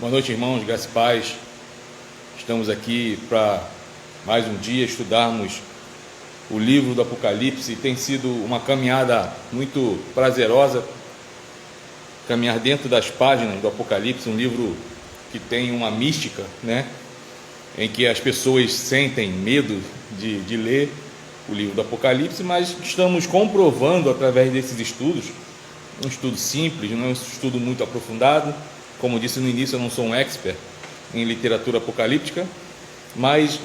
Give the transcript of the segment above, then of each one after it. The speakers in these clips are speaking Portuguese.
Boa noite, irmãos, graças e paz. Estamos aqui para mais um dia estudarmos o livro do Apocalipse. Tem sido uma caminhada muito prazerosa, caminhar dentro das páginas do Apocalipse, um livro que tem uma mística, né? Em que as pessoas sentem medo de ler o livro do Apocalipse, mas estamos comprovando através desses estudos, um estudo simples, não é um estudo muito aprofundado. Como disse no início, eu não sou um expert em literatura apocalíptica, mas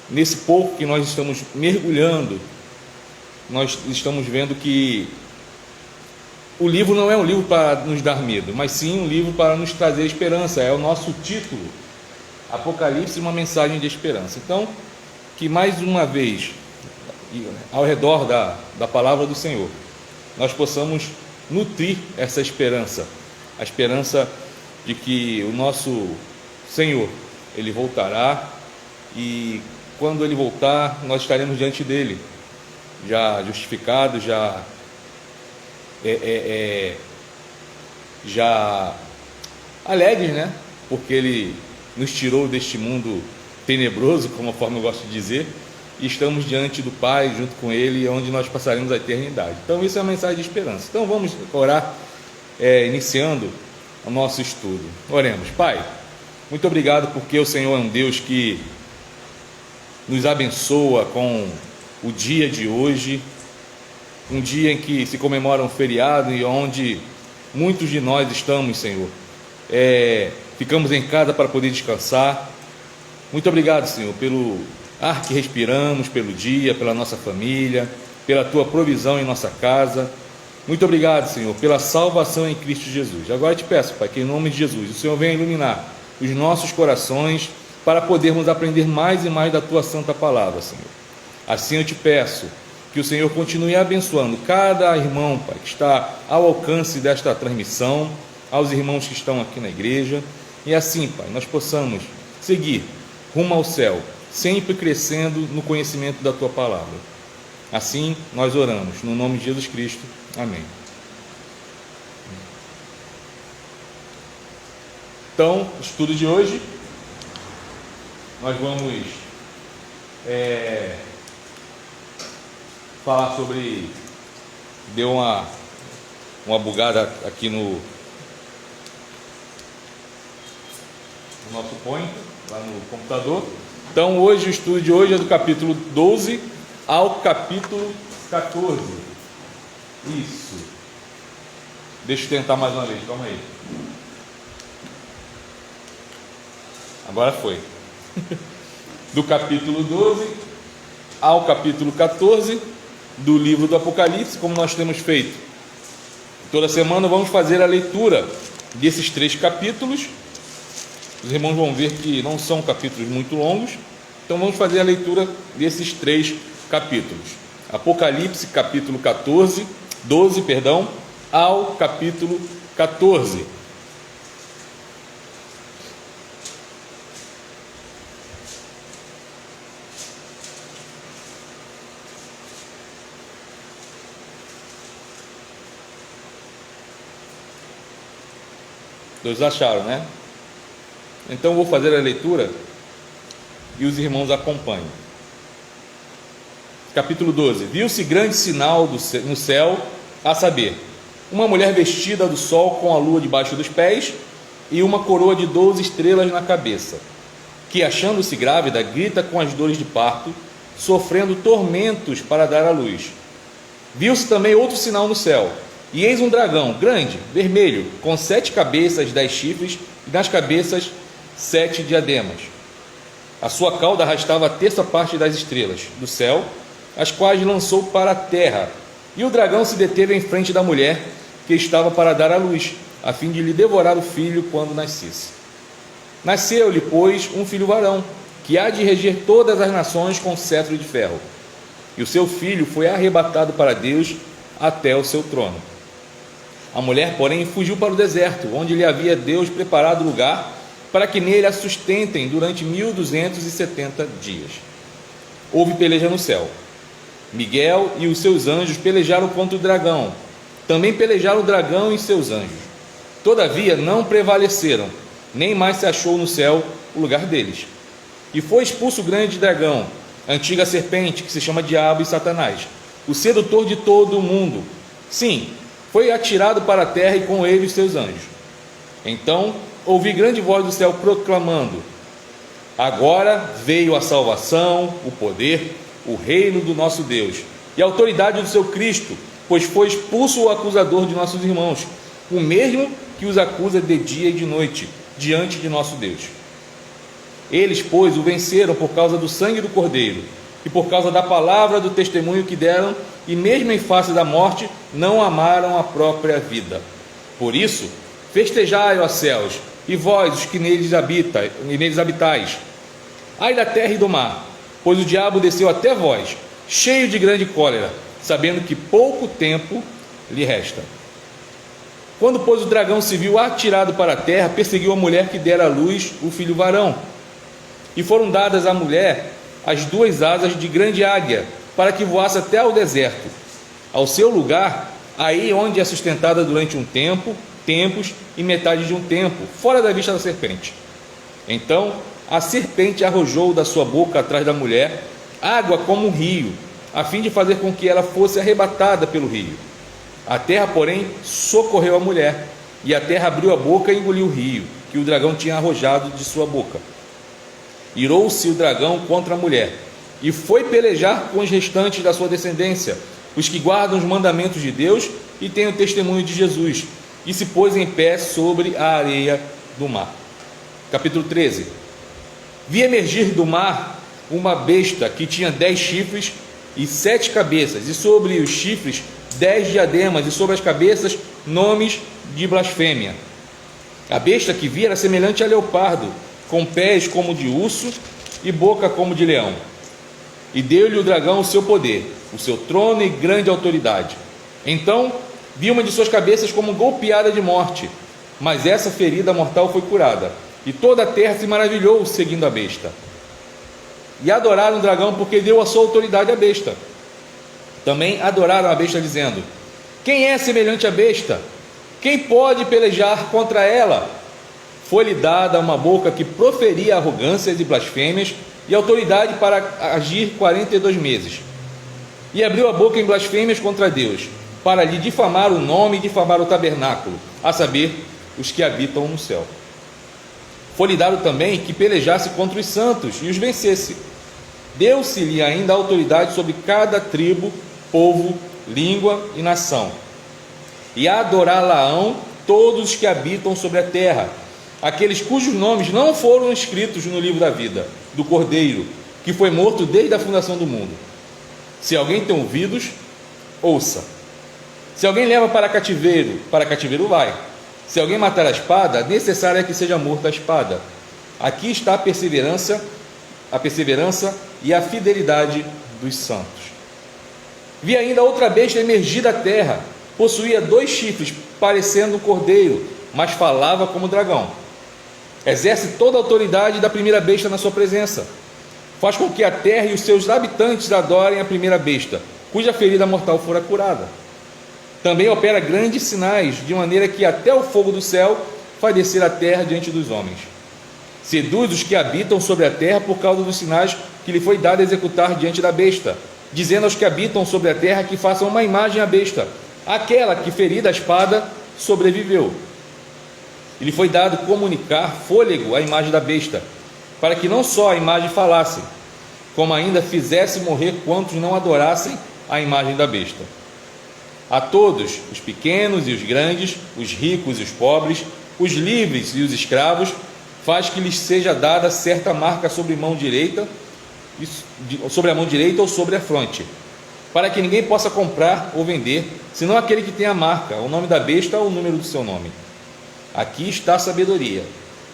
nesse pouco que nós estamos mergulhando, nós estamos vendo que o livro não é um livro para nos dar medo, mas sim um livro para nos trazer esperança. É o nosso título, Apocalipse, uma mensagem de esperança. Então, que mais uma vez, ao redor da palavra do Senhor, nós possamos nutrir essa esperança, a esperança de que o nosso Senhor, Ele voltará, e quando Ele voltar, nós estaremos diante dEle, já justificados, já alegres, né? Porque Ele nos tirou deste mundo tenebroso, como a forma eu gosto de dizer, e estamos diante do Pai, junto com Ele, onde nós passaremos a eternidade. Então isso é uma mensagem de esperança. Então vamos orar, iniciando o nosso estudo. Oremos. Pai, muito obrigado porque o Senhor é um Deus que nos abençoa com o dia de hoje, um dia em que se comemora um feriado e onde muitos de nós estamos, Senhor, ficamos em casa para poder descansar. Muito obrigado, Senhor, pelo ar que respiramos, pelo dia, pela nossa família, pela Tua provisão em nossa casa. Muito obrigado, Senhor, pela salvação em Cristo Jesus. Agora eu te peço, Pai, que em nome de Jesus o Senhor venha iluminar os nossos corações para podermos aprender mais e mais da Tua santa palavra, Senhor. Assim eu te peço que o Senhor continue abençoando cada irmão, Pai, que está ao alcance desta transmissão, aos irmãos que estão aqui na igreja, e assim, Pai, nós possamos seguir rumo ao céu, sempre crescendo no conhecimento da Tua palavra. Assim nós oramos, no nome de Jesus Cristo. Amém. Então, estudo de hoje, nós vamos falar sobre... Deu uma bugada aqui no nosso point, lá no computador. Então, hoje, o estudo de hoje é do capítulo 12 ao capítulo 14. Isso. Deixa eu tentar mais uma vez, calma aí. Agora foi. Do capítulo 12 ao capítulo 14 do livro do Apocalipse, como nós temos feito toda semana, vamos fazer a leitura desses 3 capítulos. Os irmãos vão ver que não são capítulos muito longos, então vamos fazer a leitura desses 3 capítulos. Apocalipse, capítulo 12, ao capítulo 14. Todos acharam, né? Então eu vou fazer a leitura e os irmãos acompanham. Capítulo 12. Viu-se grande sinal no céu, a saber, uma mulher vestida do sol com a lua debaixo dos pés e uma coroa de 12 estrelas na cabeça, que, achando-se grávida, grita com as dores de parto, sofrendo tormentos para dar à luz. Viu-se também outro sinal no céu, e eis um dragão grande, vermelho, com 7 cabeças, 10 chifres, e nas cabeças 7 diademas. A sua cauda arrastava a terça parte das estrelas do céu, as quais lançou para a terra. E o dragão se deteve em frente da mulher que estava para dar à luz, a fim de lhe devorar o filho quando nascesse. Nasceu-lhe, pois, um filho varão, que há de reger todas as nações com cetro de ferro. E o seu filho foi arrebatado para Deus até o seu trono. A mulher, porém, fugiu para o deserto, onde lhe havia Deus preparado lugar para que nele a sustentem durante 1270 dias. Houve peleja no céu. Miguel e os seus anjos pelejaram contra o dragão. Também pelejaram o dragão e seus anjos. Todavia não prevaleceram, nem mais se achou no céu o lugar deles. E foi expulso o grande dragão, a antiga serpente, que se chama Diabo e Satanás, o sedutor de todo o mundo. Sim, foi atirado para a terra e com ele os seus anjos. Então ouvi grande voz do céu proclamando: agora veio a salvação, o poder, o reino do nosso Deus e a autoridade do seu Cristo, pois foi expulso o acusador de nossos irmãos, o mesmo que os acusa de dia e de noite, diante de nosso Deus. Eles, pois, o venceram por causa do sangue do Cordeiro e por causa da palavra do testemunho que deram, e mesmo em face da morte, não amaram a própria vida. Por isso, festejai, ó céus, e vós, os que neles habitais. Ai da terra e do mar, pois o diabo desceu até vós, cheio de grande cólera, sabendo que pouco tempo lhe resta. Quando, pois, o dragão se viu atirado para a terra, perseguiu a mulher que dera à luz o filho varão. E foram dadas à mulher as 2 asas de grande águia, para que voasse até ao deserto, ao seu lugar, aí onde é sustentada durante um tempo, tempos e metade de um tempo, fora da vista da serpente. Então a serpente arrojou da sua boca atrás da mulher água como um rio, a fim de fazer com que ela fosse arrebatada pelo rio. A terra, porém, socorreu a mulher, e a terra abriu a boca e engoliu o rio, que o dragão tinha arrojado de sua boca. Irou-se o dragão contra a mulher, e foi pelejar com os restantes da sua descendência, os que guardam os mandamentos de Deus e têm o testemunho de Jesus, e se pôs em pé sobre a areia do mar. Capítulo 13. Vi emergir do mar uma besta que tinha 10 chifres e 7 cabeças, e sobre os chifres 10 diademas, e sobre as cabeças nomes de blasfêmia. A besta que vi era semelhante a leopardo, com pés como de urso e boca como de leão. E deu-lhe o dragão o seu poder, o seu trono e grande autoridade. Então vi uma de suas cabeças como golpeada de morte, mas essa ferida mortal foi curada, e toda a terra se maravilhou seguindo a besta. E adoraram o dragão porque deu a sua autoridade à besta. Também adoraram a besta dizendo: quem é semelhante à besta? Quem pode pelejar contra ela? Foi-lhe dada uma boca que proferia arrogâncias e blasfêmias, e autoridade para agir 42 meses. E abriu a boca em blasfêmias contra Deus, para lhe difamar o nome e difamar o tabernáculo, a saber, os que habitam no céu. Foi-lhe dado também que pelejasse contra os santos e os vencesse. Deu-se-lhe ainda a autoridade sobre cada tribo, povo, língua e nação. E adorá-la-ão todos os que habitam sobre a terra, aqueles cujos nomes não foram escritos no livro da vida do Cordeiro, que foi morto desde a fundação do mundo. Se alguém tem ouvidos, ouça. Se alguém leva para cativeiro vai. Se alguém matar a espada, necessário é que seja morta a espada. Aqui está a perseverança e a fidelidade dos santos. Vi ainda outra besta emergir da terra, possuía 2 chifres, parecendo um cordeiro, mas falava como dragão. Exerce toda a autoridade da primeira besta na sua presença. Faz com que a terra e os seus habitantes adorem a primeira besta, cuja ferida mortal fora curada. Também opera grandes sinais, de maneira que até o fogo do céu faz descer a terra diante dos homens. Seduz os que habitam sobre a terra por causa dos sinais que lhe foi dado a executar diante da besta, dizendo aos que habitam sobre a terra que façam uma imagem à besta, aquela que, ferida a espada, sobreviveu. E lhe foi dado comunicar fôlego à imagem da besta, para que não só a imagem falasse, como ainda fizesse morrer quantos não adorassem a imagem da besta. A todos, os pequenos e os grandes, os ricos e os pobres, os livres e os escravos, faz que lhes seja dada certa marca sobre a mão direita ou sobre a fronte, para que ninguém possa comprar ou vender, senão aquele que tem a marca, o nome da besta ou o número do seu nome. Aqui está a sabedoria.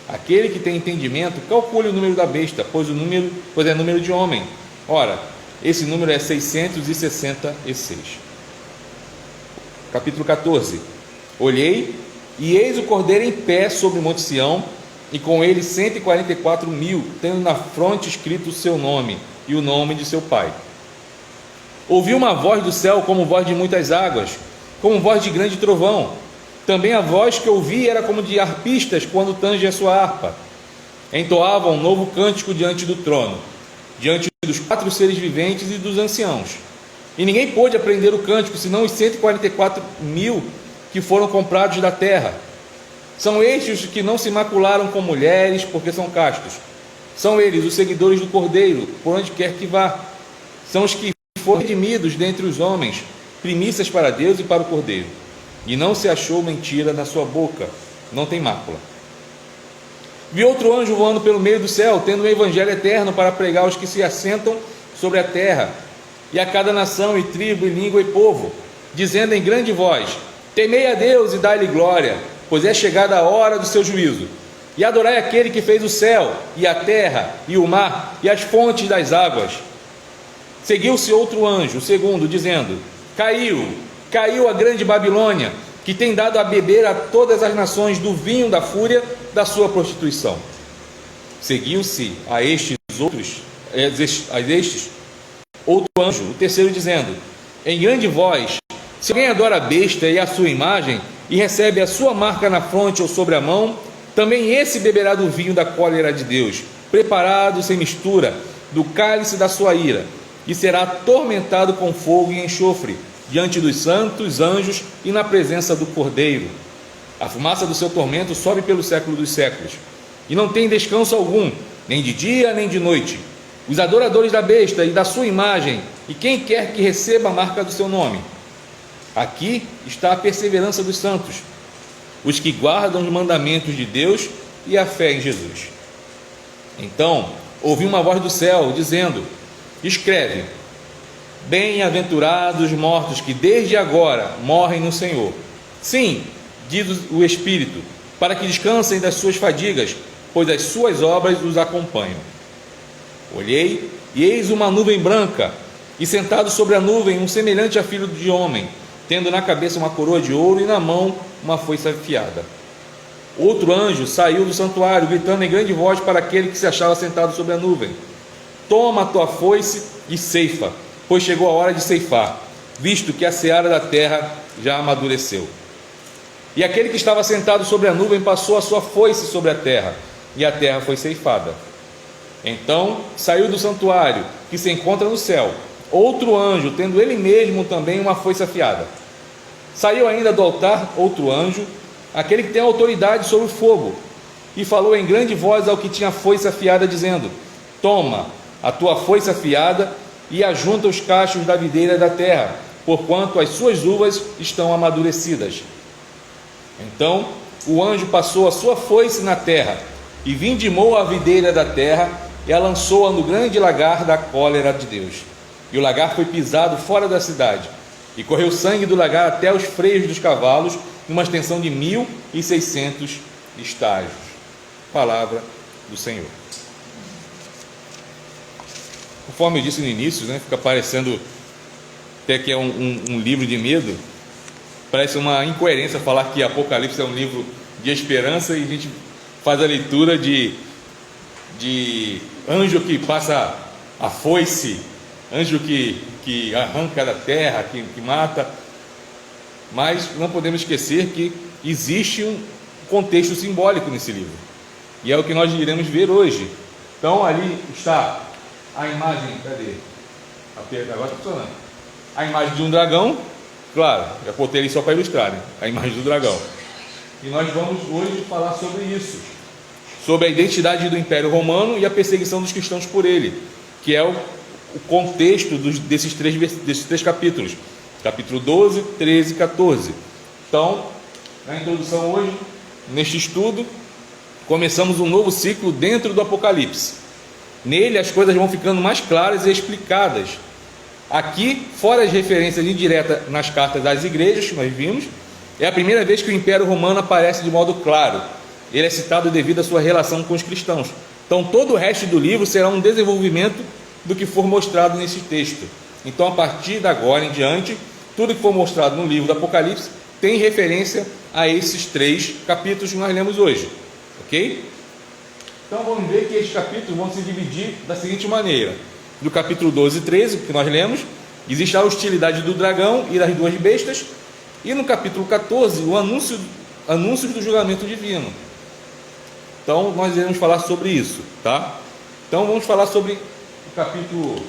Aquele que tem entendimento, calcule o número da besta, pois é número de homem. Ora, esse número é 666. Capítulo 14. Olhei, e eis o cordeiro em pé sobre o monte Sião, e com ele 144.000, tendo na fronte escrito o seu nome e o nome de seu pai. Ouvi uma voz do céu como voz de muitas águas, como voz de grande trovão, Também a voz que ouvi era como de arpistas quando tangem a sua harpa. Entoavam um novo cântico diante do trono, diante dos 4 seres viventes e dos anciãos. E ninguém pôde aprender o cântico, senão os 144.000 que foram comprados da terra. São estes os que não se macularam com mulheres, porque são castos. São eles os seguidores do Cordeiro, por onde quer que vá. São os que foram redimidos dentre os homens, primícias para Deus e para o Cordeiro. E não se achou mentira na sua boca, não tem mácula. Vi outro anjo voando pelo meio do céu, tendo um evangelho eterno para pregar aos que se assentam sobre a terra, e a cada nação, e tribo, e língua, e povo, dizendo em grande voz: temei a Deus e dai-lhe glória, pois é chegada a hora do seu juízo. E adorai aquele que fez o céu, e a terra, e o mar, e as fontes das águas. Seguiu-se outro anjo, o segundo, dizendo: caiu a grande Babilônia, que tem dado a beber a todas as nações do vinho da fúria da sua prostituição. Seguiu-se a estes outro anjo, o terceiro, dizendo em grande voz: se alguém adora a besta e a sua imagem, e recebe a sua marca na fronte ou sobre a mão, também esse beberá do vinho da cólera de Deus, preparado sem mistura, do cálice da sua ira, e será atormentado com fogo e enxofre, diante dos santos anjos e na presença do Cordeiro. A fumaça do seu tormento sobe pelo século dos séculos, e não tem descanso algum, nem de dia nem de noite. Os adoradores da besta e da sua imagem, e quem quer que receba a marca do seu nome. Aqui está a perseverança dos santos, os que guardam os mandamentos de Deus e a fé em Jesus. Então ouvi uma voz do céu dizendo: escreve: bem-aventurados os mortos que desde agora morrem no Senhor. Sim, diz o Espírito, para que descansem das suas fadigas, pois as suas obras os acompanham. Olhei, e eis uma nuvem branca, e sentado sobre a nuvem um semelhante a filho de homem, tendo na cabeça uma coroa de ouro e na mão uma foice afiada. Outro anjo saiu do santuário, gritando em grande voz para aquele que se achava sentado sobre a nuvem: toma a tua foice e ceifa, pois chegou a hora de ceifar, visto que a seara da terra já amadureceu. E aquele que estava sentado sobre a nuvem passou a sua foice sobre a terra, e a terra foi ceifada. Então saiu do santuário, que se encontra no céu, outro anjo, tendo ele mesmo também uma foice afiada. Saiu ainda do altar outro anjo, aquele que tem autoridade sobre o fogo, e falou em grande voz ao que tinha a foice afiada, dizendo: toma a tua foice afiada e ajunta os cachos da videira da terra, porquanto as suas uvas estão amadurecidas. Então o anjo passou a sua foice na terra, e vindimou a videira da terra, e a lançou-a no grande lagar da cólera de Deus. E o lagar foi pisado fora da cidade, e correu sangue do lagar até os freios dos cavalos, numa extensão de 1.600 estágios. Palavra do Senhor. Conforme eu disse no início, fica parecendo até que é um livro de medo. Parece uma incoerência falar que Apocalipse é um livro de esperança e a gente faz a leitura de anjo que passa a foice, anjo que arranca da terra, que mata. Mas não podemos esquecer que existe um contexto simbólico nesse livro, e é o que nós iremos ver hoje. Então ali está a imagem, agora está funcionando, a imagem de um dragão, claro, eu botei ali só para ilustrar, a imagem do dragão. E nós vamos hoje falar sobre isso, sobre a identidade do Império Romano e a perseguição dos cristãos por ele, que é o contexto desses três capítulos, capítulo 12, 13 e 14. Então, na introdução hoje, neste estudo, começamos um novo ciclo dentro do Apocalipse. Nele as coisas vão ficando mais claras e explicadas. Aqui, fora as referências indiretas nas cartas das igrejas que nós vimos, é a primeira vez que o Império Romano aparece de modo claro. Ele é citado devido à sua relação com os cristãos. Então todo o resto do livro será um desenvolvimento do que for mostrado nesse texto. Então, a partir de agora em diante, tudo que for mostrado no livro do Apocalipse tem referência a esses 3 capítulos que nós lemos hoje, ok? Então vamos ver que esses capítulos vão se dividir da seguinte maneira: do capítulo 12 e 13, que nós lemos, existe a hostilidade do dragão e das 2 bestas, E no capítulo 14, o anúncios do julgamento divino. Então nós iremos falar sobre isso, tá? Então vamos falar sobre o capítulo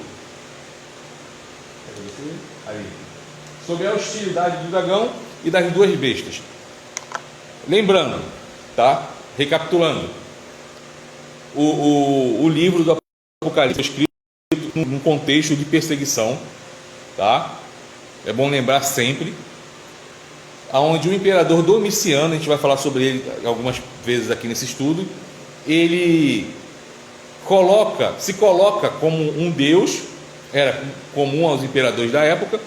sobre a hostilidade do dragão e das duas bestas. Lembrando, tá? Recapitulando, o livro do Apocalipse foi escrito num contexto de perseguição, tá? É bom lembrar sempre, aonde o imperador Domiciano, a gente vai falar sobre ele algumas vezes aqui nesse estudo, ele se coloca como um deus, era comum aos imperadores da época,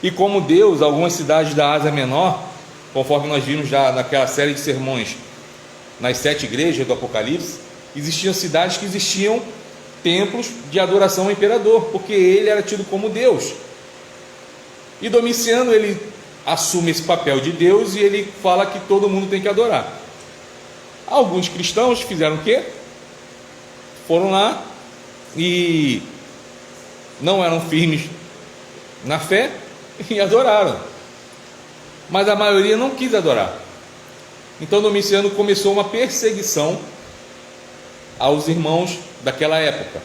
e como Deus, algumas cidades da Ásia Menor, conforme nós vimos já naquela série de sermões nas 7 igrejas do Apocalipse, existiam cidades que existiam templos de adoração ao imperador, porque ele era tido como Deus. E Domiciano, ele assume esse papel de Deus e ele fala que todo mundo tem que adorar. Alguns cristãos fizeram o quê? Foram lá e não eram firmes na fé e adoraram, mas a maioria não quis adorar. Então Domiciano começou uma perseguição aos irmãos daquela época.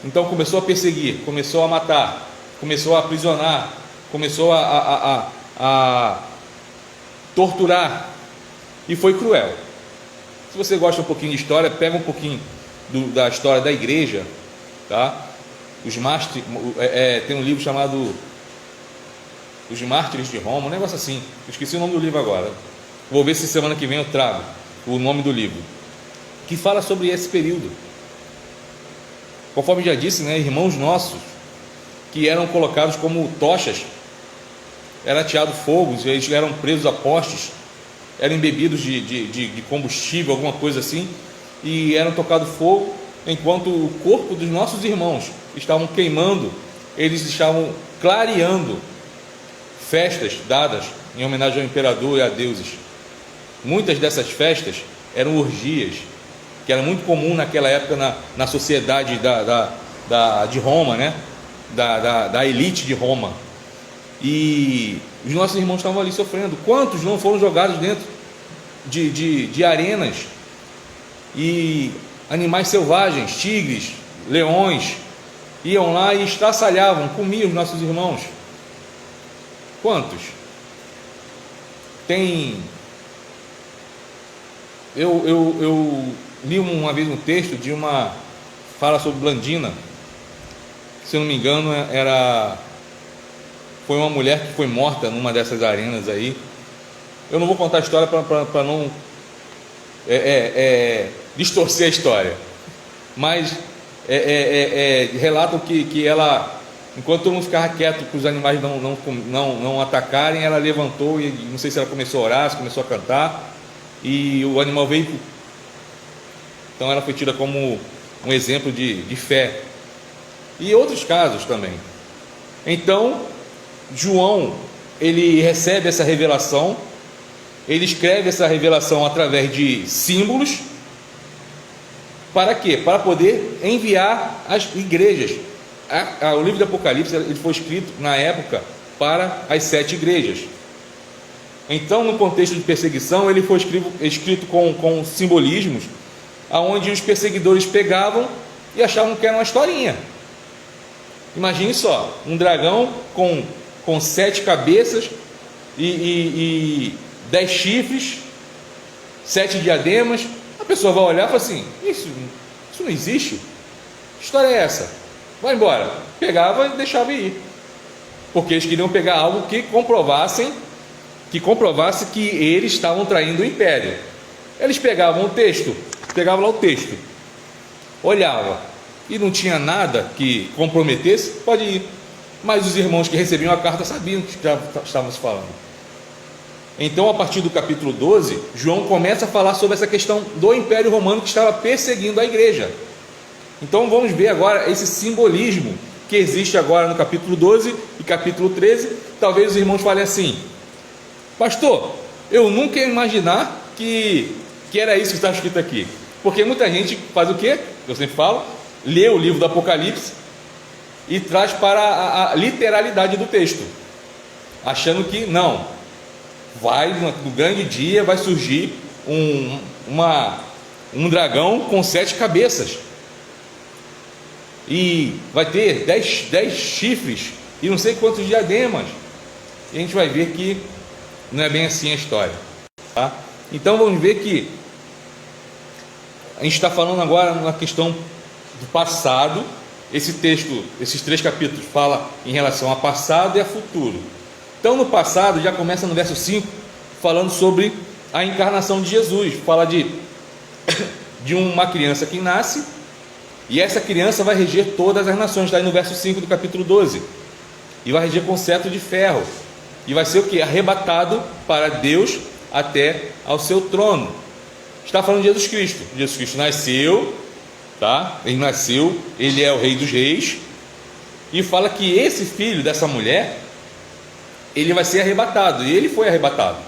Então começou a perseguir, começou a matar, começou a aprisionar, começou a torturar, e foi cruel. Se você gosta um pouquinho de história, pega um pouquinho da história da igreja, tá? Os mártires, tem um livro chamado Os Mártires de Roma, um negócio assim, eu esqueci o nome do livro agora, vou ver se semana que vem eu trago o nome do livro, que fala sobre esse período. Conforme já disse, né, irmãos nossos que eram colocados como tochas, era ateado fogo, eles eram presos a postes, eram embebidos de combustível, alguma coisa assim, e eram tocados fogo, enquanto o corpo dos nossos irmãos estavam queimando, eles estavam clareando festas dadas em homenagem ao imperador e a deuses. Muitas dessas festas eram orgias, que era muito comum naquela época na sociedade de Roma, né? da elite de Roma. E os nossos irmãos estavam ali sofrendo. Quantos não foram jogados dentro de arenas, e animais selvagens, tigres, leões, iam lá e estraçalhavam, comiam os nossos irmãos? Quantos? Eu li uma vez um texto de fala sobre Blandina, se eu não me engano foi uma mulher que foi morta numa dessas arenas aí. Eu não vou contar a história para não distorcer a história, mas relatam que ela, enquanto todo mundo ficava quieto para os animais não atacarem, ela levantou e não sei se ela começou a orar, se começou a cantar, e o animal veio. Então ela foi tida como um exemplo de fé, e outros casos também. Então João, ele recebe essa revelação, ele escreve essa revelação através de símbolos. Para quê? Para poder enviar às igrejas. O livro do Apocalipse, ele foi escrito na época para as 7 igrejas. Então, no contexto de perseguição, ele foi escrito com simbolismos, aonde os perseguidores pegavam e achavam que era uma historinha. Imagine só, um dragão com 7 cabeças e 10 chifres, 7 diademas. A pessoa vai olhar e fala assim: isso não existe, que história é essa? Vai embora. Pegava e deixava ir, porque eles queriam pegar algo que comprovasse que eles estavam traindo o império. Eles pegavam o texto, olhava e não tinha nada que comprometesse, pode ir. Mas os irmãos que recebiam a carta sabiam que já estávamos falando. Então, a partir do capítulo 12, João começa a falar sobre essa questão do Império Romano que estava perseguindo a igreja. Então vamos ver agora esse simbolismo que existe agora no capítulo 12 e capítulo 13. Talvez os irmãos falem assim: pastor, eu nunca ia imaginar que era isso que está escrito aqui. Porque muita gente faz o quê? Eu sempre falo, lê o livro do Apocalipse e traz para a literalidade do texto. achando que não, no grande dia vai surgir um dragão com 7 cabeças, e vai ter 10 chifres e não sei quantos diademas, e a gente vai ver que não é bem assim a história, tá? Então vamos ver que a gente está falando agora na questão do passado. Esse texto, esses 3 capítulos fala em relação a passado e a futuro. Então no passado já começa no verso 5 falando sobre a encarnação de Jesus. Fala de uma criança que nasce, e essa criança vai reger todas as nações. Está aí no verso 5 do capítulo 12. E vai reger com cetro de ferro, e vai ser o que? Arrebatado para Deus até ao seu trono. Está falando de Jesus Cristo. Jesus Cristo nasceu, tá? Ele nasceu, ele é o Rei dos Reis, e fala que esse filho dessa mulher, ele vai ser arrebatado, e ele foi arrebatado,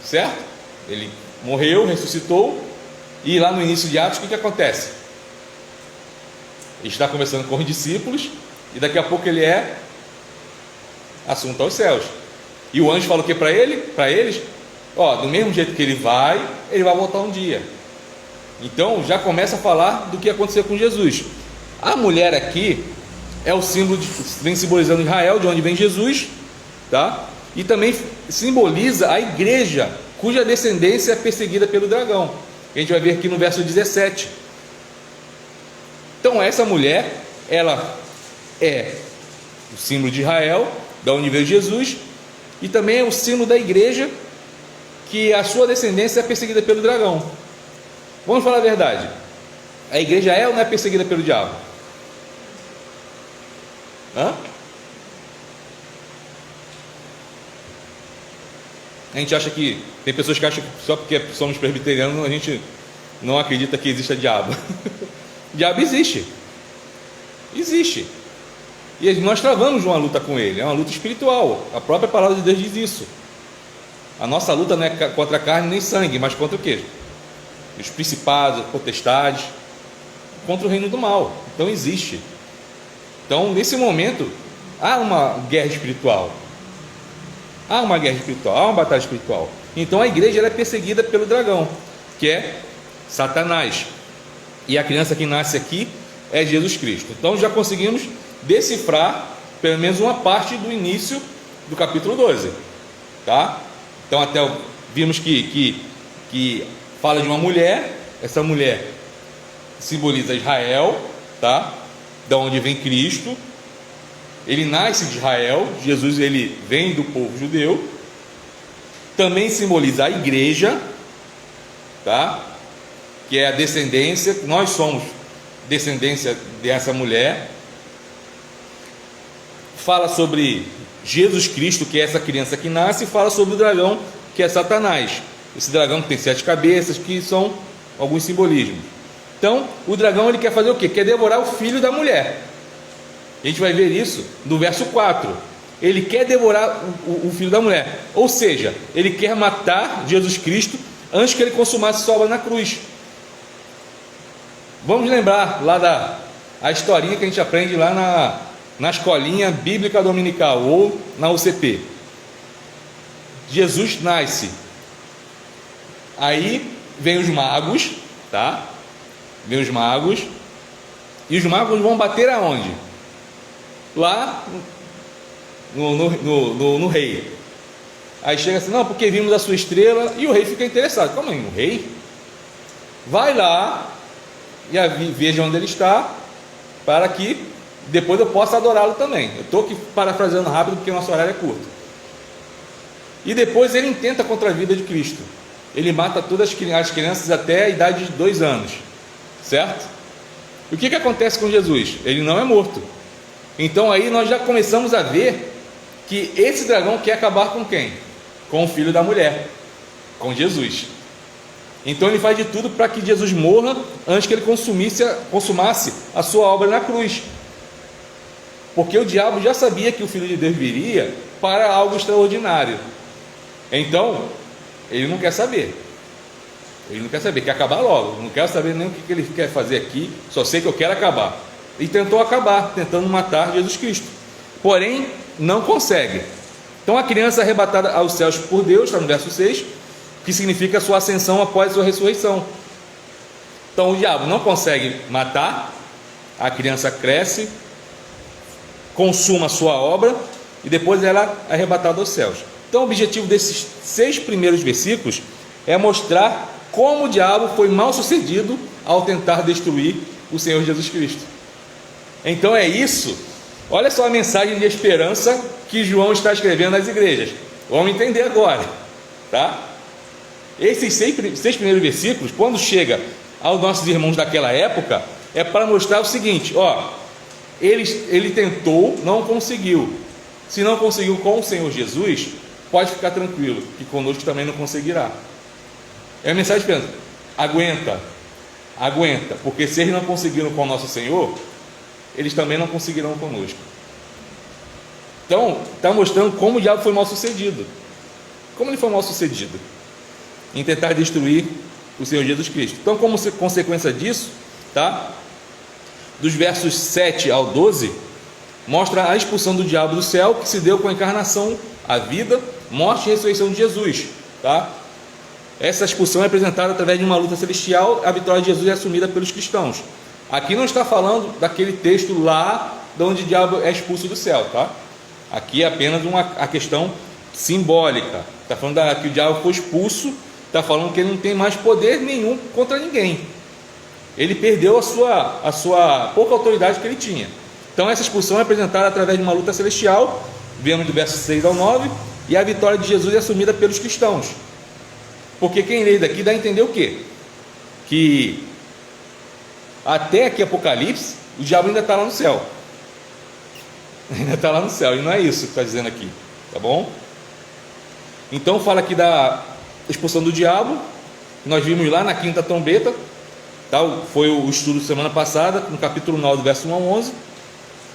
certo? Ele morreu, ressuscitou, e lá no início de Atos, o que acontece? Ele está conversando com os discípulos, e daqui a pouco ele é assunto aos céus. E o anjo fala o que para ele? Para eles: ó, do mesmo jeito que ele vai voltar um dia. Então já começa a falar do que aconteceu com Jesus. A mulher aqui é o símbolo vem simbolizando Israel, de onde vem Jesus, tá? E também simboliza a igreja, cuja descendência é perseguida pelo dragão. A gente vai ver aqui no verso 17. Então essa mulher, ela é o símbolo de Israel, da onde veio Jesus, e também é o símbolo da igreja, que a sua descendência é perseguida pelo dragão. Vamos falar a verdade: a igreja é ou não é perseguida pelo diabo? A gente acha que, tem pessoas que acham que só porque somos presbiterianos a gente não acredita que exista diabo. Diabo existe, e nós travamos uma luta com ele. É uma luta espiritual, a própria palavra de Deus diz isso. A nossa luta não é contra a carne nem sangue, mas contra o quê? Os principados, potestades, contra o reino do mal. Então existe. Então nesse momento há uma guerra espiritual, há uma batalha espiritual. Então a igreja ela é perseguida pelo dragão, que é Satanás, e a criança que nasce aqui é Jesus Cristo. Então já conseguimos decifrar pelo menos uma parte do início do capítulo 12, tá? Então até vimos que fala de uma mulher. Essa mulher simboliza Israel, tá? Da onde vem Cristo. Ele nasce de Israel. Jesus, ele vem do povo judeu. Também simboliza a igreja, tá? Que é a descendência. Nós somos descendência dessa mulher. Fala sobre Jesus Cristo, que é essa criança que nasce, e fala sobre o dragão, que é Satanás. Esse dragão que tem 7 cabeças, que são alguns simbolismos. Então, o dragão ele quer fazer o quê? Quer devorar o filho da mulher. A gente vai ver isso no verso 4. Ele quer devorar o filho da mulher. Ou seja, ele quer matar Jesus Cristo antes que ele consumasse sua obra na cruz. Vamos lembrar lá a historinha que a gente aprende lá na escolinha bíblica dominical ou na UCP. Jesus nasce, aí vem os magos, tá? Vem os magos, e os magos vão bater aonde? Lá no rei. Aí chega assim: não, porque vimos a sua estrela. E o rei fica interessado: calma aí, o rei? Vai lá e veja onde ele está, para que depois eu possa adorá-lo também. Eu estou aqui parafraseando rápido porque o nosso horário é curto. E depois ele intenta contra a vida de Cristo. Ele mata todas as crianças até a idade de 2 anos, certo? E o que acontece com Jesus? Ele não é morto. Então aí nós já começamos a ver que esse dragão quer acabar com quem? Com o filho da mulher, com Jesus. Então ele faz de tudo para que Jesus morra antes que ele consumasse a sua obra na cruz. Porque o diabo já sabia que o Filho de Deus viria para algo extraordinário. Então, ele não quer saber. Ele não quer saber, quer acabar logo. Não quero saber nem o que ele quer fazer aqui, só sei que eu quero acabar. E tentou acabar, tentando matar Jesus Cristo. Porém, não consegue. Então a criança é arrebatada aos céus por Deus, está no verso 6, que significa a sua ascensão após a sua ressurreição. Então o diabo não consegue matar, a criança cresce, consuma a sua obra e depois ela é arrebatada aos céus. Então o objetivo desses 6 primeiros versículos é mostrar como o diabo foi mal sucedido ao tentar destruir o Senhor Jesus Cristo. Então é isso, olha só a mensagem de esperança que João está escrevendo às igrejas. Vamos entender agora, tá? Esses 6 primeiros versículos, quando chega aos nossos irmãos daquela época, é para mostrar o seguinte: ele tentou, não conseguiu. Se não conseguiu com o Senhor Jesus, pode ficar tranquilo, que conosco também não conseguirá. É a mensagem pensando, aguenta, porque se eles não conseguiram com o nosso Senhor, eles também não conseguirão conosco. Então, está mostrando como o diabo foi mal sucedido. Como ele foi mal sucedido em tentar destruir o Senhor Jesus Cristo. Então, como consequência disso, tá? Dos versos 7 ao 12, mostra a expulsão do diabo do céu, que se deu com a encarnação, a vida, morte e ressurreição de Jesus, tá? Essa expulsão é apresentada através de uma luta celestial. A vitória de Jesus é assumida pelos cristãos. Aqui não está falando daquele texto lá de onde o diabo é expulso do céu, tá? Aqui é apenas a questão simbólica. Está falando que o diabo foi expulso, está falando que ele não tem mais poder nenhum contra ninguém. Ele perdeu a sua pouca autoridade que ele tinha. Então essa expulsão é apresentada através de uma luta celestial, vemos do verso 6 ao 9, e a vitória de Jesus é assumida pelos cristãos. Porque quem lê daqui dá a entender o quê? Que até aqui Apocalipse, o diabo ainda está lá no céu. Ainda está lá no céu, e não é isso que está dizendo aqui, tá bom? Então fala aqui da expulsão do diabo. Nós vimos lá na quinta trombeta, tá? Foi o estudo semana passada, no capítulo 9, verso 1 a 11,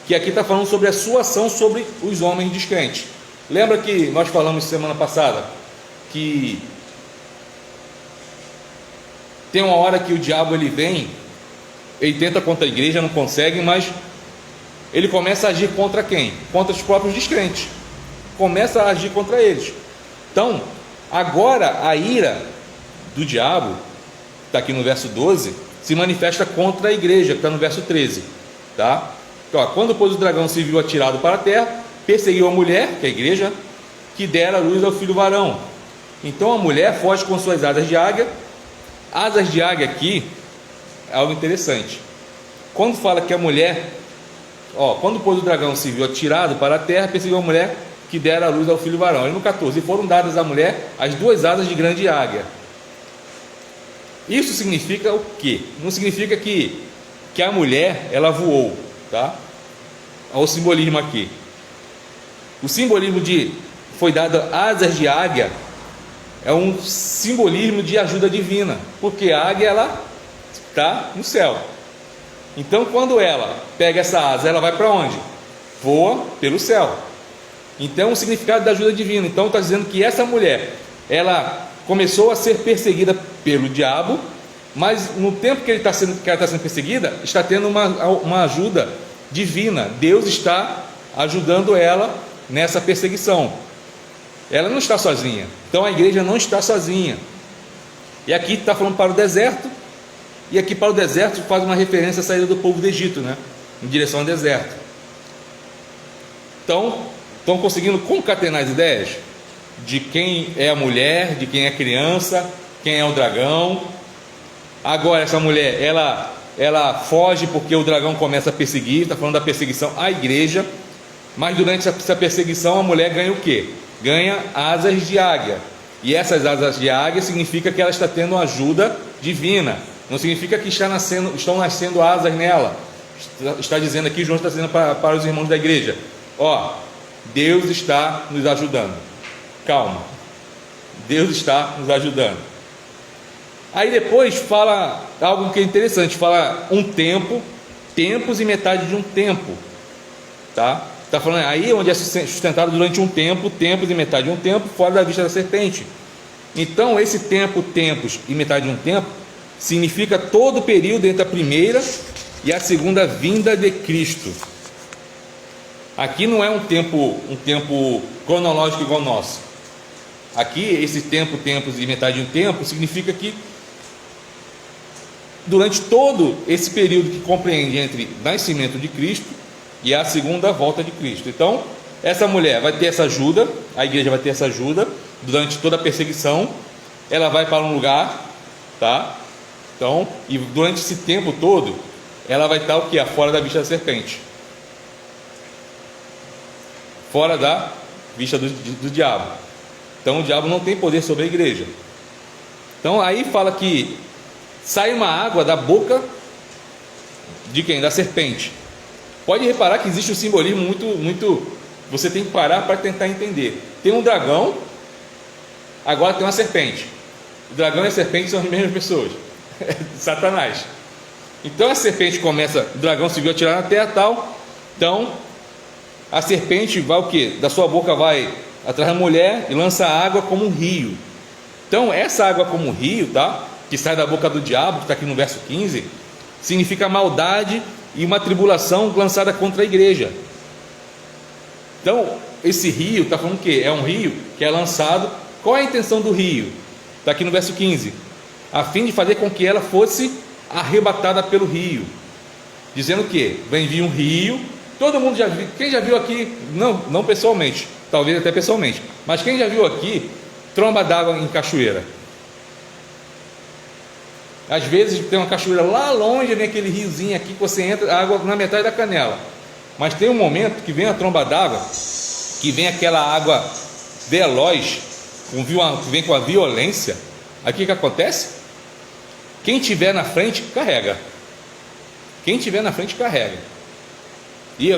que aqui está falando sobre a sua ação sobre os homens descrentes. Lembra que nós falamos semana passada que tem uma hora que o diabo ele vem, ele tenta contra a igreja, não consegue, mas ele começa a agir contra quem? Contra os próprios descrentes. Começa a agir contra eles. Então, agora a ira do diabo, está aqui no verso 12, se manifesta contra a igreja, que está no verso 13, tá? Então, quando pois o dragão se viu atirado para a terra, perseguiu a mulher, que é a igreja, que dera a luz ao filho varão. Então a mulher foge com suas asas de águia. Asas de águia aqui é algo interessante. Quando fala que a mulher, quando pois o dragão se viu atirado para a terra, perseguiu a mulher que dera a luz ao filho varão. E no 14, e foram dadas à mulher as 2 asas de grande águia. Isso significa o quê? Não significa que a mulher ela voou, tá? Olha o simbolismo aqui. O simbolismo de foi dada asas de águia é um simbolismo de ajuda divina, porque a águia ela está no céu. Então quando ela pega essa asa, ela vai para onde? Voa pelo céu. Então o significado da ajuda divina. Então está dizendo que essa mulher ela começou a ser perseguida pelo diabo, mas no tempo que ela está sendo perseguida, está tendo uma ajuda divina. Deus está ajudando ela nessa perseguição. Ela não está sozinha. Então a igreja não está sozinha. E aqui está falando para o deserto. E aqui para o deserto faz uma referência à saída do povo do Egito, né? Em direção ao deserto. Então, estão conseguindo concatenar as ideias de quem é a mulher, de quem é a criança, quem é o dragão. Agora essa mulher, ela foge porque o dragão começa a perseguir. Está falando da perseguição à igreja. Mas durante essa perseguição a mulher ganha o quê? Ganha asas de águia. E essas asas de águia significa que ela está tendo ajuda divina. Não significa que estão nascendo asas nela. Está dizendo aqui, João está dizendo para os irmãos da igreja: Deus está nos ajudando. Calma, Deus está nos ajudando. Aí depois fala algo que é interessante, fala um tempo, tempos e metade de um tempo, tá? Está falando aí onde é sustentado durante um tempo, tempos e metade de um tempo, fora da vista da serpente. Então esse tempo, tempos e metade de um tempo significa todo o período entre a primeira e a segunda vinda de Cristo. Aqui não é um tempo cronológico igual ao nosso. Aqui, esse tempos e metade de um tempo, significa que durante todo esse período que compreende entre o nascimento de Cristo e a segunda volta de Cristo. Então, essa mulher vai ter essa ajuda, a igreja vai ter essa ajuda durante toda a perseguição. Ela vai para um lugar, tá? Então, e durante esse tempo todo, ela vai estar o que? Fora da vista da serpente, fora da vista do diabo. Então, o diabo não tem poder sobre a igreja. Então, aí fala que sai uma água da boca de quem? Da serpente. Pode reparar que existe um simbolismo muito. Você tem que parar para tentar entender. Tem um dragão, agora tem uma serpente. O dragão e a serpente são as mesmas pessoas. Satanás. Então a serpente começa, o dragão se viu atirar na terra, tal. Então a serpente vai o que? Da sua boca vai atrás da mulher e lança a água como um rio. Então essa água como um rio, tá? Que sai da boca do diabo, que está aqui no verso 15, significa maldade e uma tribulação lançada contra a igreja. Então esse rio está falando o quê? É um rio que é lançado. Qual é a intenção do rio? Está aqui no verso 15, a fim de fazer com que ela fosse arrebatada pelo rio, dizendo que vem vir um rio. Todo mundo já viu, quem já viu aqui, não pessoalmente, talvez até pessoalmente, mas quem já viu aqui tromba d'água em cachoeira? Às vezes tem uma cachoeira lá longe, né, aquele riozinho aqui que você entra, a água na metade da canela, mas tem um momento que vem a tromba d'água, que vem aquela água veloz, que vem com a violência. Aqui o que acontece? Quem tiver na frente carrega. Quem tiver na frente carrega. E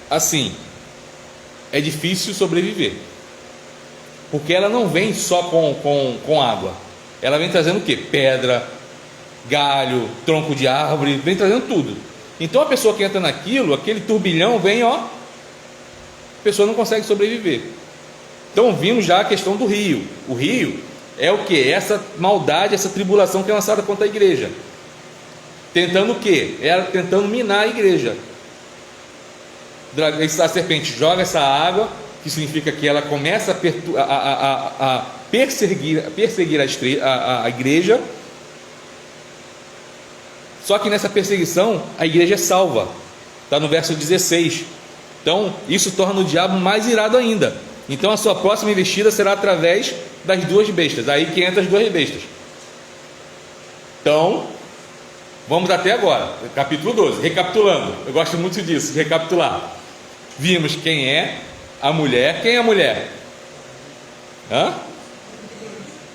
assim, é difícil sobreviver, porque ela não vem só com água. Ela vem trazendo o que? Pedra, galho, tronco de árvore, vem trazendo tudo. Então a pessoa que entra naquilo, aquele turbilhão vem, a pessoa não consegue sobreviver. Então vimos já a questão do rio. O rio é o que? Essa maldade, essa tribulação que é lançada contra a igreja. Tentando o que? Ela tentando minar a igreja. A serpente joga essa água, que significa que ela começa a perseguir a igreja. Só que nessa perseguição a igreja é salva. Está no verso 16. Então isso torna o diabo mais irado ainda. Então a sua próxima investida será através das duas bestas. Aí que entra as duas bestas. Então, vamos até agora, capítulo 12, recapitulando. Eu gosto muito disso, de recapitular. Vimos quem é a mulher. Quem é a mulher?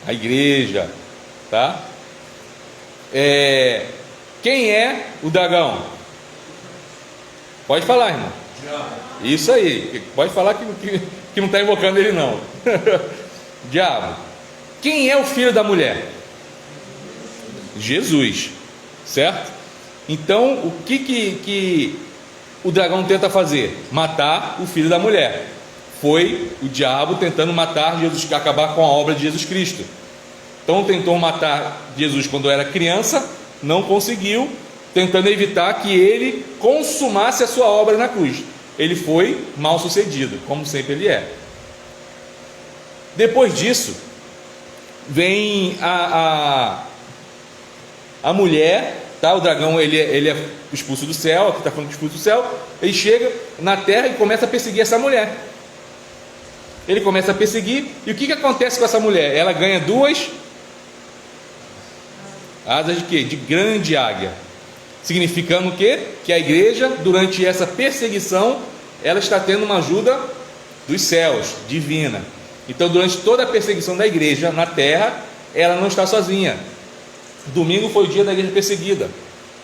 A igreja, tá? Quem é o dragão? Pode falar, irmão. Isso aí, pode falar que não está invocando ele não. Diabo. Quem é o filho da mulher? Jesus, certo? Então o que o dragão tenta fazer? Matar o filho da mulher. Foi o diabo tentando matar Jesus, acabar com a obra de Jesus Cristo. Então tentou matar Jesus quando era criança, não conseguiu, tentando evitar que ele consumasse a sua obra na cruz. Ele foi mal sucedido, como sempre ele é. Depois disso, vem a mulher, tá? O dragão ele é expulso do céu, aqui está falando de expulso do céu. Ele chega na terra e começa a perseguir essa mulher. Ele começa a perseguir, e o que acontece com essa mulher? Ela ganha duas asas de quê? De grande águia. Significando o quê? Que a igreja, durante essa perseguição, ela está tendo uma ajuda dos céus, divina. Então durante toda a perseguição da igreja na terra, ela não está sozinha. Domingo foi o dia da igreja perseguida.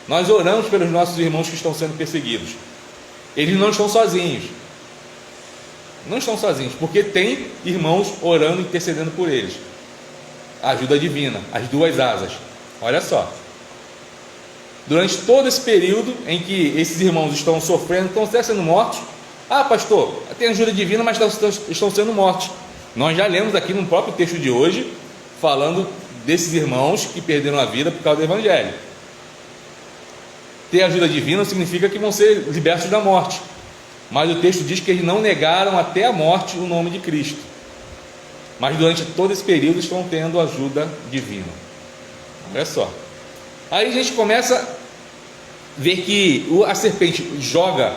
Nós oramos pelos nossos irmãos que estão sendo perseguidos. Eles não estão sozinhos. Não estão sozinhos, porque tem irmãos orando, intercedendo por eles. A ajuda divina, as duas asas. Olha só. Durante todo esse período em que esses irmãos estão sofrendo, estão até sendo mortos. Ah, pastor, tem ajuda divina, mas estão sendo mortos. Nós já lemos aqui no próprio texto de hoje, falando desses irmãos que perderam a vida por causa do evangelho. Ter ajuda divina significa que vão ser libertos da morte. Mas o texto diz que eles não negaram até a morte o nome de Cristo. Mas durante todo esse período estão tendo ajuda divina. Olha só. Aí a gente começa a ver que a serpente joga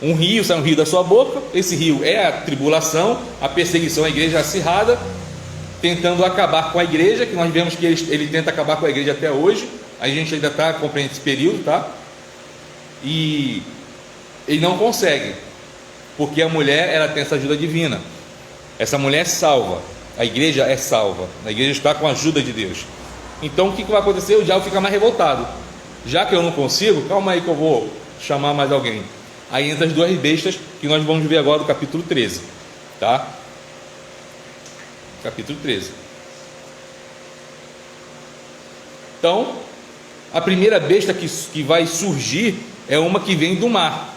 um rio, sai um rio da sua boca. Esse rio é a tribulação, a perseguição à igreja acirrada, tentando acabar com a igreja, que nós vemos que ele tenta acabar com a igreja até hoje. A gente ainda está compreendendo esse período, tá? E ele não consegue, porque a mulher, ela tem essa ajuda divina. Essa mulher é salva, a igreja é salva, a igreja está com a ajuda de Deus. Então o que vai acontecer? O diabo fica mais revoltado. Já que eu não consigo, calma aí que eu vou chamar mais alguém. Aí entra as duas bestas, que nós vamos ver agora do capítulo 13, tá? Capítulo 13. Então, a primeira besta que vai surgir é uma que vem do mar.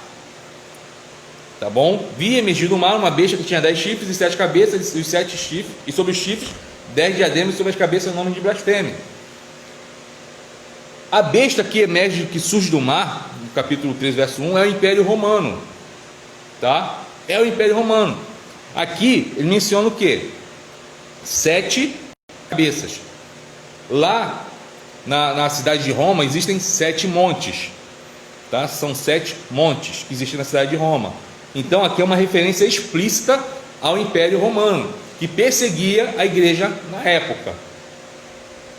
Tá bom? Vi emergir do mar uma besta que tinha 10 chifres e 7 cabeças, e os 7 chifres, e sobre os chifres 10 diademas, e sobre as cabeças nome de blasfêmia. A besta que emerge, que surge do mar, no capítulo 13, verso 1, é o Império Romano. Tá? É o Império Romano. Aqui ele menciona o quê? 7 cabeças. Lá na cidade de Roma existem 7 montes. Tá? São 7 montes que existem na cidade de Roma. Então aqui é uma referência explícita ao Império Romano, que perseguia a igreja na época.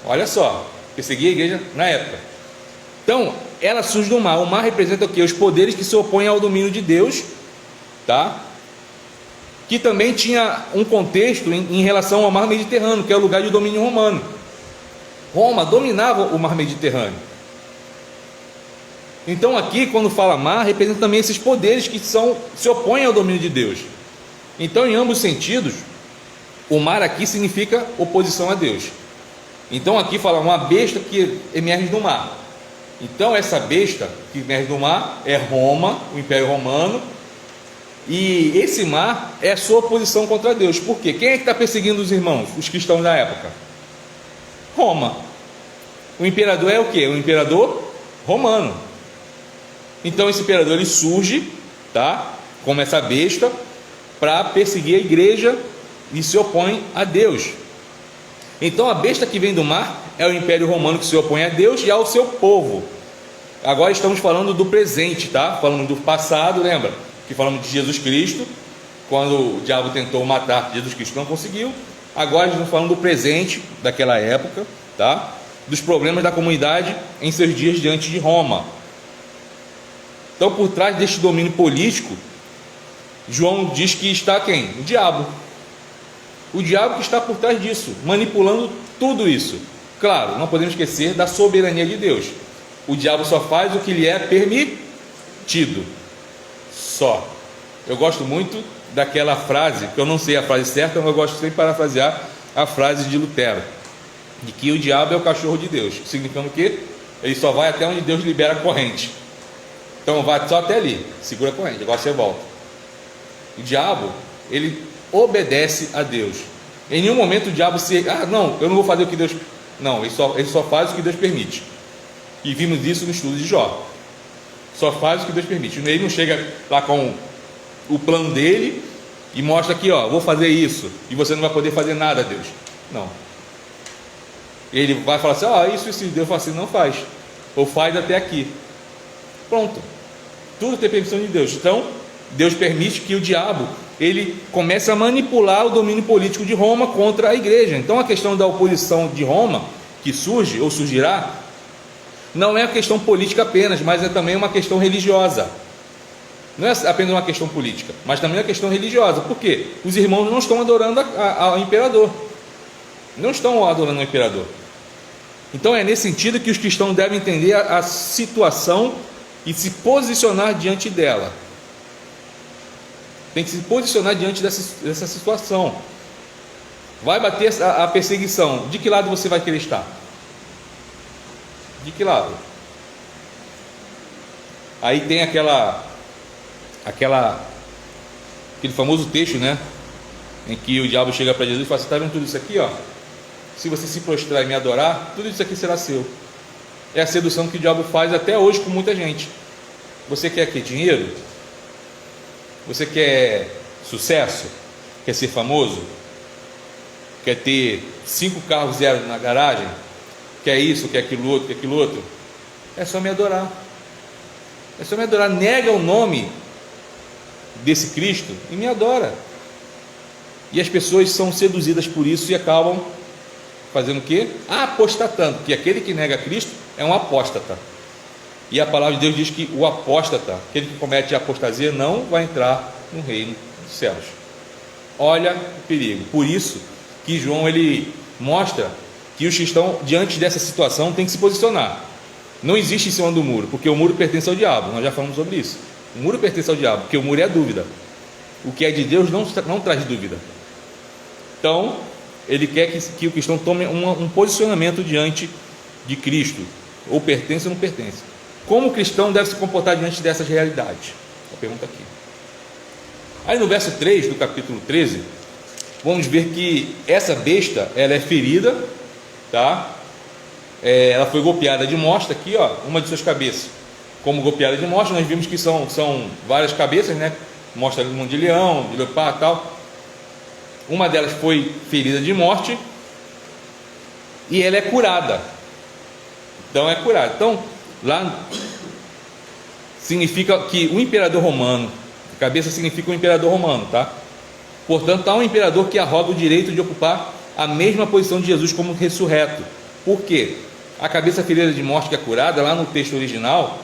Olha só, perseguia a igreja na época. Então, ela surge do mar. O mar representa o quê? Os poderes que se opõem ao domínio de Deus, tá? Que também tinha um contexto em relação ao mar Mediterrâneo, que é o lugar de domínio romano. Roma dominava o mar Mediterrâneo. Então aqui, quando fala mar, representa também esses poderes que se opõem ao domínio de Deus. Então, em ambos os sentidos, o mar aqui significa oposição a Deus. Então aqui fala uma besta que emerge do mar. Então essa besta que emerge do mar é Roma, o Império Romano. E esse mar é a sua oposição contra Deus. Por quê? Quem é que está perseguindo os irmãos, os cristãos da época? Roma. O imperador é o quê? O imperador romano. Então esse imperador ele surge, tá? Como essa besta, para perseguir a igreja e se opõe a Deus. Então a besta que vem do mar é o Império Romano que se opõe a Deus e ao seu povo. Agora estamos falando do presente, tá? Falando do passado, lembra? Que falamos de Jesus Cristo, quando o diabo tentou matar Jesus Cristo, não conseguiu. Agora estamos falando do presente daquela época, tá? Dos problemas da comunidade em seus dias diante de Roma. Então, por trás deste domínio político, João diz que está quem? O diabo. O diabo que está por trás disso, manipulando tudo isso. Claro, não podemos esquecer da soberania de Deus. O diabo só faz o que lhe é permitido. Só. Eu gosto muito daquela frase, que eu não sei a frase certa, mas eu gosto sempre de parafrasear a frase de Lutero, de que o diabo é o cachorro de Deus, significando o quê? Ele só vai até onde Deus libera a corrente. Então vai só até ali, segura a corrente, agora você volta. O diabo, ele obedece a Deus. Em nenhum momento o diabo não, eu não vou fazer o que Deus... Não, ele só faz o que Deus permite. E vimos isso no estudo de Jó. Só faz o que Deus permite. Ele não chega lá com o plano dele e mostra aqui, ó, vou fazer isso, e você não vai poder fazer nada, Deus. Não. Ele vai falar assim, isso, Deus fala assim, não faz. Ou faz até aqui. Pronto. Tudo tem permissão de Deus. Então, Deus permite que o diabo, ele comece a manipular o domínio político de Roma contra a igreja. Então, a questão da oposição de Roma, que surge ou surgirá, não é a questão política apenas, mas é também uma questão religiosa. Não é apenas uma questão política, mas também uma questão religiosa. Por quê? Os irmãos não estão adorando ao imperador. Não estão adorando ao imperador. Então é nesse sentido que os cristãos devem entender a situação e se posicionar diante dela. Tem que se posicionar diante dessa situação. Vai bater a perseguição. De que lado você vai querer estar? De que lado? Aí tem aquele famoso texto, né? Em que o diabo chega para Jesus e fala assim, está vendo tudo isso aqui, ó? Se você se prostrar e me adorar, tudo isso aqui será seu. É a sedução que o diabo faz até hoje com muita gente. Você quer que dinheiro? Você quer sucesso? Quer ser famoso? Quer ter 5 carros zero na garagem? Quer isso, quer aquilo outro, quer aquilo outro? É só me adorar. É só me adorar. Nega o nome desse Cristo e me adora. E as pessoas são seduzidas por isso e acabam fazendo o quê? Apostatando, porque aquele que nega Cristo é um apóstata. E a palavra de Deus diz que o apóstata, aquele que comete a apostasia, não vai entrar no reino dos céus. Olha o perigo. Por isso que João ele mostra que os que estão diante dessa situação têm que se posicionar. Não existe em cima do muro, porque o muro pertence ao diabo. Nós já falamos sobre isso. O muro pertence ao diabo, porque o muro é a dúvida. O que é de Deus não traz dúvida. Então, ele quer que o cristão tome um posicionamento diante de Cristo. Ou pertence ou não pertence. Como o cristão deve se comportar diante dessas realidades? A pergunta aqui. Aí no verso 3 do capítulo 13, vamos ver que essa besta, ela é ferida, tá? Ela foi golpeada de morte, aqui ó, uma de suas cabeças. Como golpeada de morte, nós vimos que são várias cabeças, né? Mostra ali um de leão, de leopardo e tal. Uma delas foi ferida de morte e ela é curada. Então é curada. Então lá significa que o imperador romano, cabeça significa o imperador romano, tá? Portanto, há um imperador que arroga o direito de ocupar a mesma posição de Jesus como ressurreto. Por quê? A cabeça ferida de morte que é curada, lá no texto original,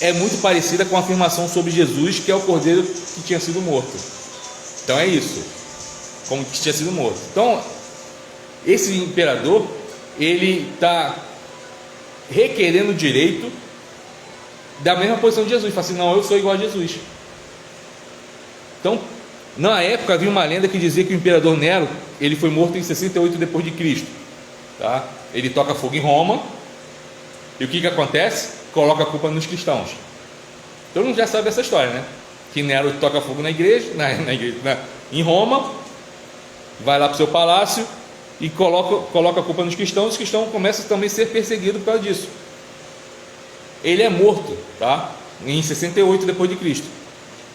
é muito parecida com a afirmação sobre Jesus, que é o cordeiro que tinha sido morto. Então é isso, como que tinha sido morto. Então, esse imperador, ele está requerendo o direito da mesma posição de Jesus. Fala assim, não, eu sou igual a Jesus. Então, na época havia uma lenda que dizia que o imperador Nero, ele foi morto em 68 depois de Cristo, tá? Ele toca fogo em Roma, e o que acontece? Coloca a culpa nos cristãos. Todo mundo já sabe essa história, né? Que Nero toca fogo na igreja, em Roma, vai lá para o seu palácio e coloca a culpa nos cristãos. Os cristãos começam também a ser perseguidos por causa disso. Ele é morto, tá? Em 68 depois de Cristo.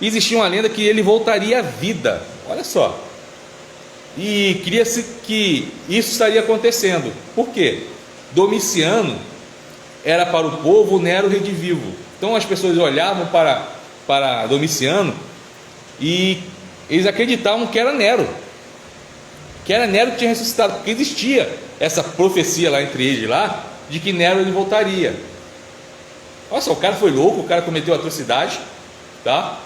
Existia uma lenda que ele voltaria à vida. Olha só. E cria-se que isso estaria acontecendo. Por quê? Domiciano era para o povo Nero redivivo. Então as pessoas olhavam para Domiciano e eles acreditavam que era Nero. Que era Nero que tinha ressuscitado, porque existia essa profecia lá entre eles lá, de que Nero ele voltaria. Olha só, o cara foi louco, o cara cometeu atrocidade, tá?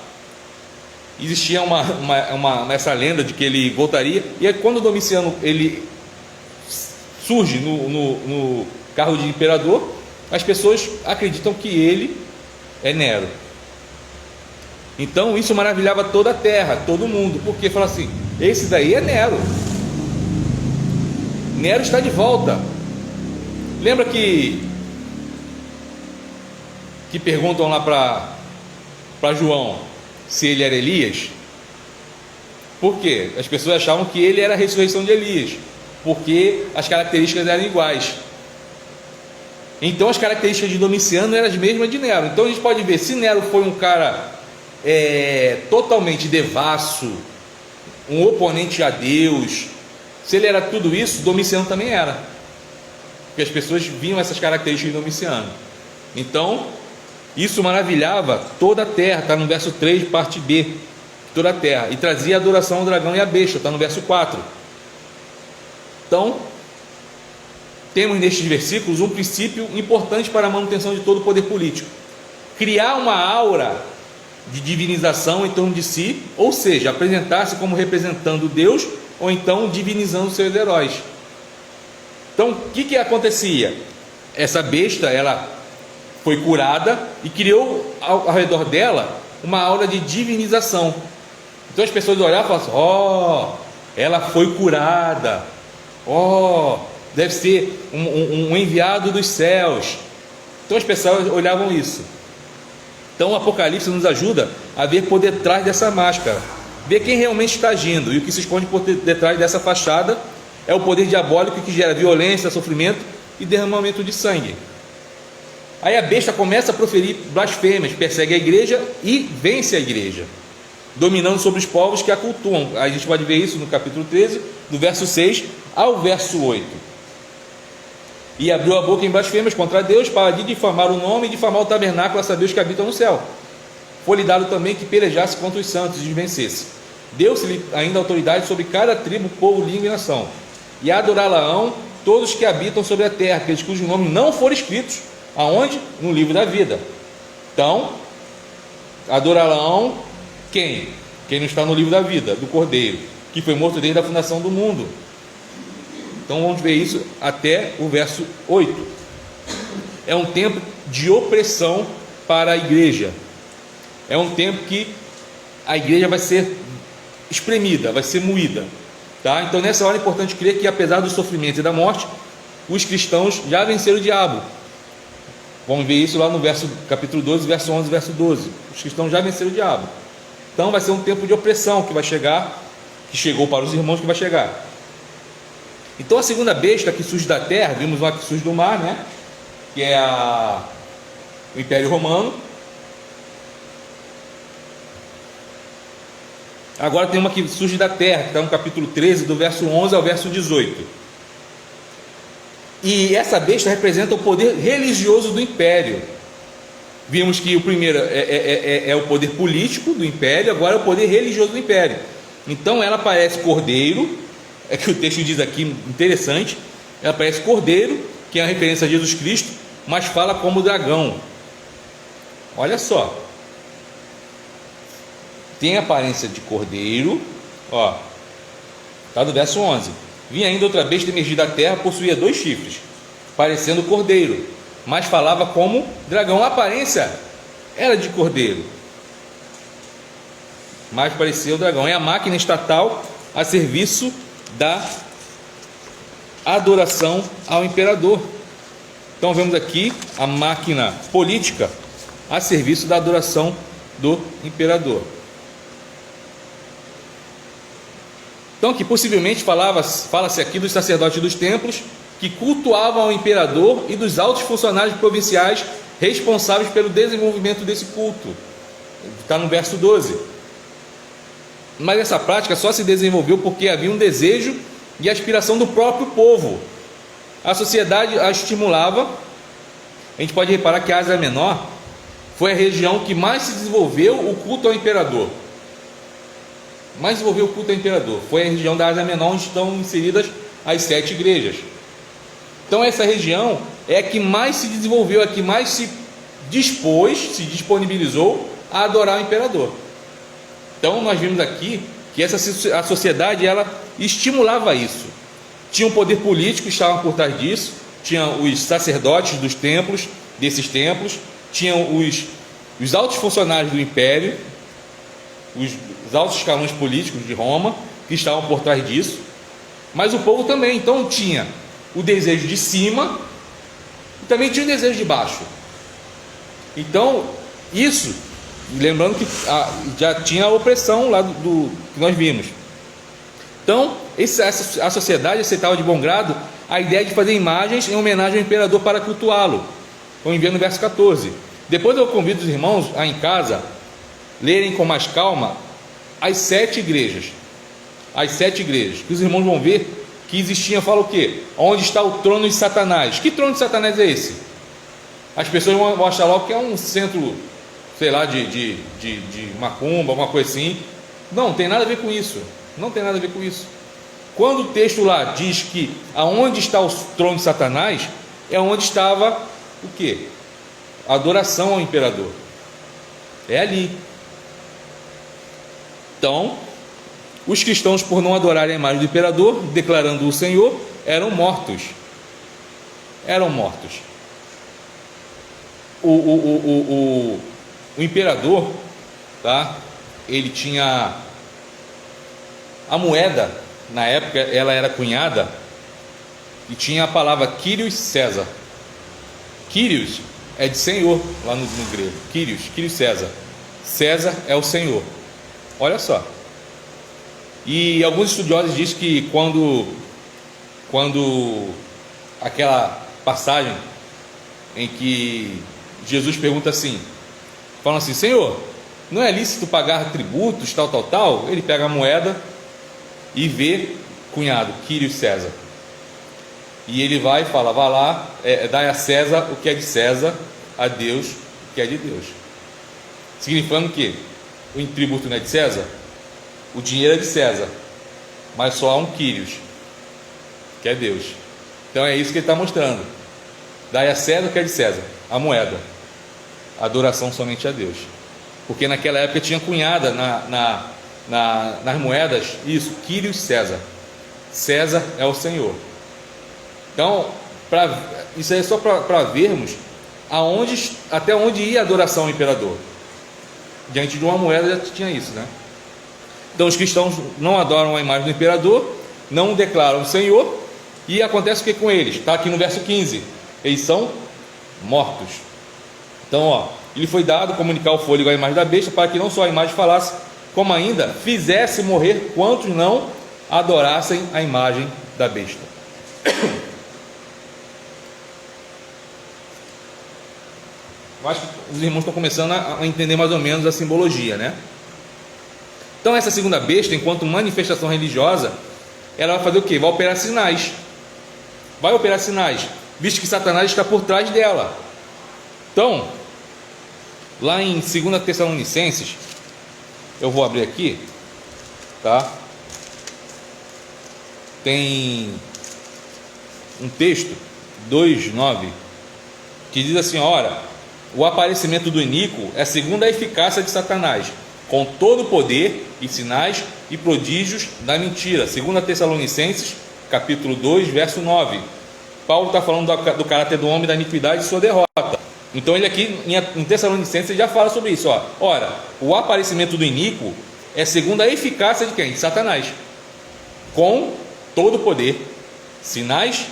Existia essa lenda de que ele voltaria. E aí quando Domiciano ele surge no carro de imperador, as pessoas acreditam que ele é Nero. Então isso maravilhava toda a terra, todo mundo, porque fala assim, esse daí é Nero. Nero está de volta. Lembra que perguntam lá para João se ele era Elias? Por quê? As pessoas achavam que ele era a ressurreição de Elias, porque as características eram iguais. Então as características de Domiciano eram as mesmas de Nero. Então a gente pode ver, se Nero foi um cara totalmente devasso, um oponente a Deus, se ele era tudo isso, Domiciano também era, porque as pessoas viam essas características de Domiciano. Então isso maravilhava toda a terra, está no verso 3, parte B, toda a terra, e trazia adoração ao dragão e à besta, está no verso 4. Então, temos nestes versículos um princípio importante para a manutenção de todo o poder político: criar uma aura de divinização em torno de si, ou seja, apresentar-se como representando Deus, ou então divinizando seus heróis. Então, o que acontecia? Essa besta, ela foi curada e criou ao redor dela uma aura de divinização. Então as pessoas olhavam e falavam assim, ela foi curada, deve ser um enviado dos céus. Então as pessoas olhavam isso. Então o Apocalipse nos ajuda a ver por detrás dessa máscara, ver quem realmente está agindo, e o que se esconde por detrás dessa fachada é o poder diabólico que gera violência, sofrimento e derramamento de sangue. Aí a besta começa a proferir blasfêmias, persegue a igreja e vence a igreja. dominando sobre os povos que a cultuam. A gente pode ver isso no capítulo 13, do verso 6 ao verso 8. E abriu a boca em blasfêmias contra Deus, para de difamar o nome e difamar o tabernáculo, a saber os que habitam no céu. Foi-lhe dado também que pelejasse contra os santos e os vencesse. Deu-se-lhe ainda autoridade sobre cada tribo, povo, língua e nação. E adorá-la-ão todos que habitam sobre a terra, aqueles cujos nomes não foram escritos. Aonde? No livro da vida. Então, adorá-la-ão quem? Quem não está no livro da vida, do Cordeiro, que foi morto desde a fundação do mundo. Então vamos ver isso até o verso 8. É um tempo de opressão para a igreja. É um tempo que a igreja vai ser espremida, vai ser moída, tá? Então nessa hora é importante crer que, apesar do sofrimento e da morte, os cristãos já venceram o diabo. Vamos ver isso lá no capítulo 12, verso 11, verso 12. Os cristãos já venceram o diabo. Então vai ser um tempo de opressão que vai chegar, que chegou para os irmãos, que vai chegar. Então a segunda besta que surge da terra, vimos lá que surge do mar, né? Que é o Império Romano. Agora tem uma que surge da terra, que está no capítulo 13, do verso 11 ao verso 18. E essa besta representa o poder religioso do império. Vimos que o primeiro é o poder político do império, agora é o poder religioso do império. Então ela parece cordeiro, é que o texto diz aqui, interessante, ela parece cordeiro, que é uma referência a Jesus Cristo, mas fala como dragão. Olha só, tem aparência de cordeiro, ó, está no verso 11. Vinha ainda outra besta emergir da terra, possuía 2 chifres, parecendo cordeiro, mas falava como dragão. A aparência era de cordeiro, mas parecia o dragão. É a máquina estatal a serviço da adoração ao imperador. Então vemos aqui a máquina política a serviço da adoração do imperador. Então, que possivelmente fala-se aqui dos sacerdotes dos templos que cultuavam ao imperador e dos altos funcionários provinciais responsáveis pelo desenvolvimento desse culto. Está no verso 12. Mas essa prática só se desenvolveu porque havia um desejo e aspiração do próprio povo. A sociedade a estimulava. A gente pode reparar que a Ásia Menor foi a região que mais se desenvolveu o culto ao imperador. Mais desenvolveu o culto ao imperador. Foi a região da Ásia Menor onde estão inseridas as 7 igrejas. Então essa região é a que mais se desenvolveu, a que mais se disponibilizou a adorar o imperador. Então nós vimos aqui que a sociedade ela estimulava isso. Tinha um poder político que estava por trás disso, tinha os sacerdotes dos templos, desses templos, tinham os altos funcionários do império, os altos escalões políticos de Roma que estavam por trás disso, mas o povo também. Então tinha o desejo de cima e também tinha o desejo de baixo. Então isso, lembrando que já tinha a opressão lá do que nós vimos. Então a sociedade aceitava de bom grado a ideia de fazer imagens em homenagem ao imperador para cultuá-lo. Vamos ver no verso 14. Depois eu convido os irmãos a em casa lerem com mais calma as 7 igrejas. As 7 igrejas, que os irmãos vão ver que existia, fala o quê? Onde está o trono de Satanás? Que trono de Satanás é esse? As pessoas vão achar logo que é um centro, sei lá, de macumba, alguma coisa assim. Não tem nada a ver com isso. Não tem nada a ver com isso. Quando o texto lá diz que aonde está o trono de Satanás, é onde estava o quê? A adoração ao imperador. É ali. Então, os cristãos, por não adorarem a imagem do imperador, declarando o Senhor, eram mortos. Eram mortos. O imperador, tá? Ele tinha a moeda, na época ela era cunhada, e tinha a palavra Kyrios César. Kyrios é de Senhor, lá no grego. Kyrios César. César é o Senhor. Olha só. E alguns estudiosos dizem que quando aquela passagem em que Jesus pergunta assim, fala assim: Senhor, não é lícito pagar tributos, tal. Ele pega a moeda e vê, cunhado, Quírios César. E ele vai e fala, vá lá, dai a César o que é de César, a Deus o que é de Deus. Significando que o tributo não é de César, o dinheiro é de César, mas só há um Quírios, que é Deus. Então é isso que ele está mostrando. Dai a César o que é de César, a moeda, a adoração somente a Deus. Porque naquela época tinha cunhada nas moedas, isso, Quírios César. César é o Senhor. Então, isso aí é só para vermos até onde ia a adoração ao imperador. Diante de uma moeda já tinha isso, né? Então os cristãos não adoram a imagem do imperador, não declaram o Senhor, e acontece o que com eles? Está aqui no verso 15, eles são mortos. Então, ele foi dado comunicar o fôlego à imagem da besta, para que não só a imagem falasse, como ainda fizesse morrer quantos não adorassem a imagem da besta. Eu acho que os irmãos estão começando a entender mais ou menos a simbologia, né? Então essa segunda besta, enquanto manifestação religiosa, ela vai fazer o quê? Vai operar sinais. Vai operar sinais, visto que Satanás está por trás dela. Então, lá em 2 Tessalonicenses, eu vou abrir aqui, tá? Tem um texto, 2:9, que diz assim, ora, o aparecimento do iníquo é segundo a eficácia de Satanás, com todo o poder e sinais e prodígios da mentira. 2 Tessalonicenses, capítulo 2, verso 9. Paulo está falando do caráter do homem, da iniquidade e sua derrota. Então ele aqui em Tessalonicenses já fala sobre isso. Ora, o aparecimento do iníquo é segundo a eficácia de quem? De Satanás, com todo o poder, sinais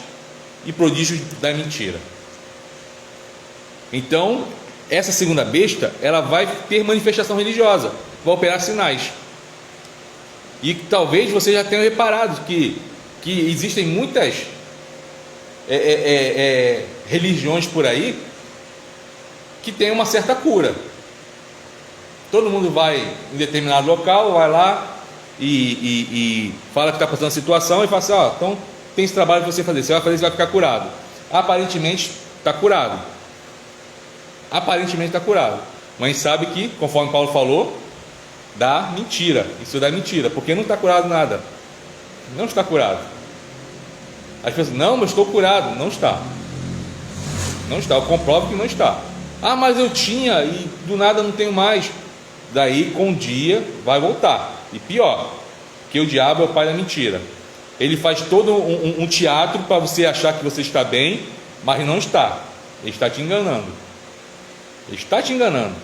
e prodígios da mentira. Então, essa segunda besta, ela vai ter manifestação religiosa, vai operar sinais. E talvez você já tenha reparado que existem muitas religiões por aí que tem uma certa cura. Todo mundo vai em determinado local, vai lá e fala que está passando a situação e fala assim, então tem esse trabalho para você fazer, você vai fazer, você vai ficar curado. Aparentemente está curado. Aparentemente está curado, mas sabe que, conforme Paulo falou, dá mentira, isso dá mentira, porque não está curado nada, não está curado. As pessoas, não, mas estou curado, não está, eu comprovo que não está. Mas eu tinha e do nada não tenho mais. Daí com o dia vai voltar, e pior, que o diabo é o pai da mentira. Ele faz todo um teatro para você achar que você está bem, mas não está, ele está te enganando. Ele está te enganando.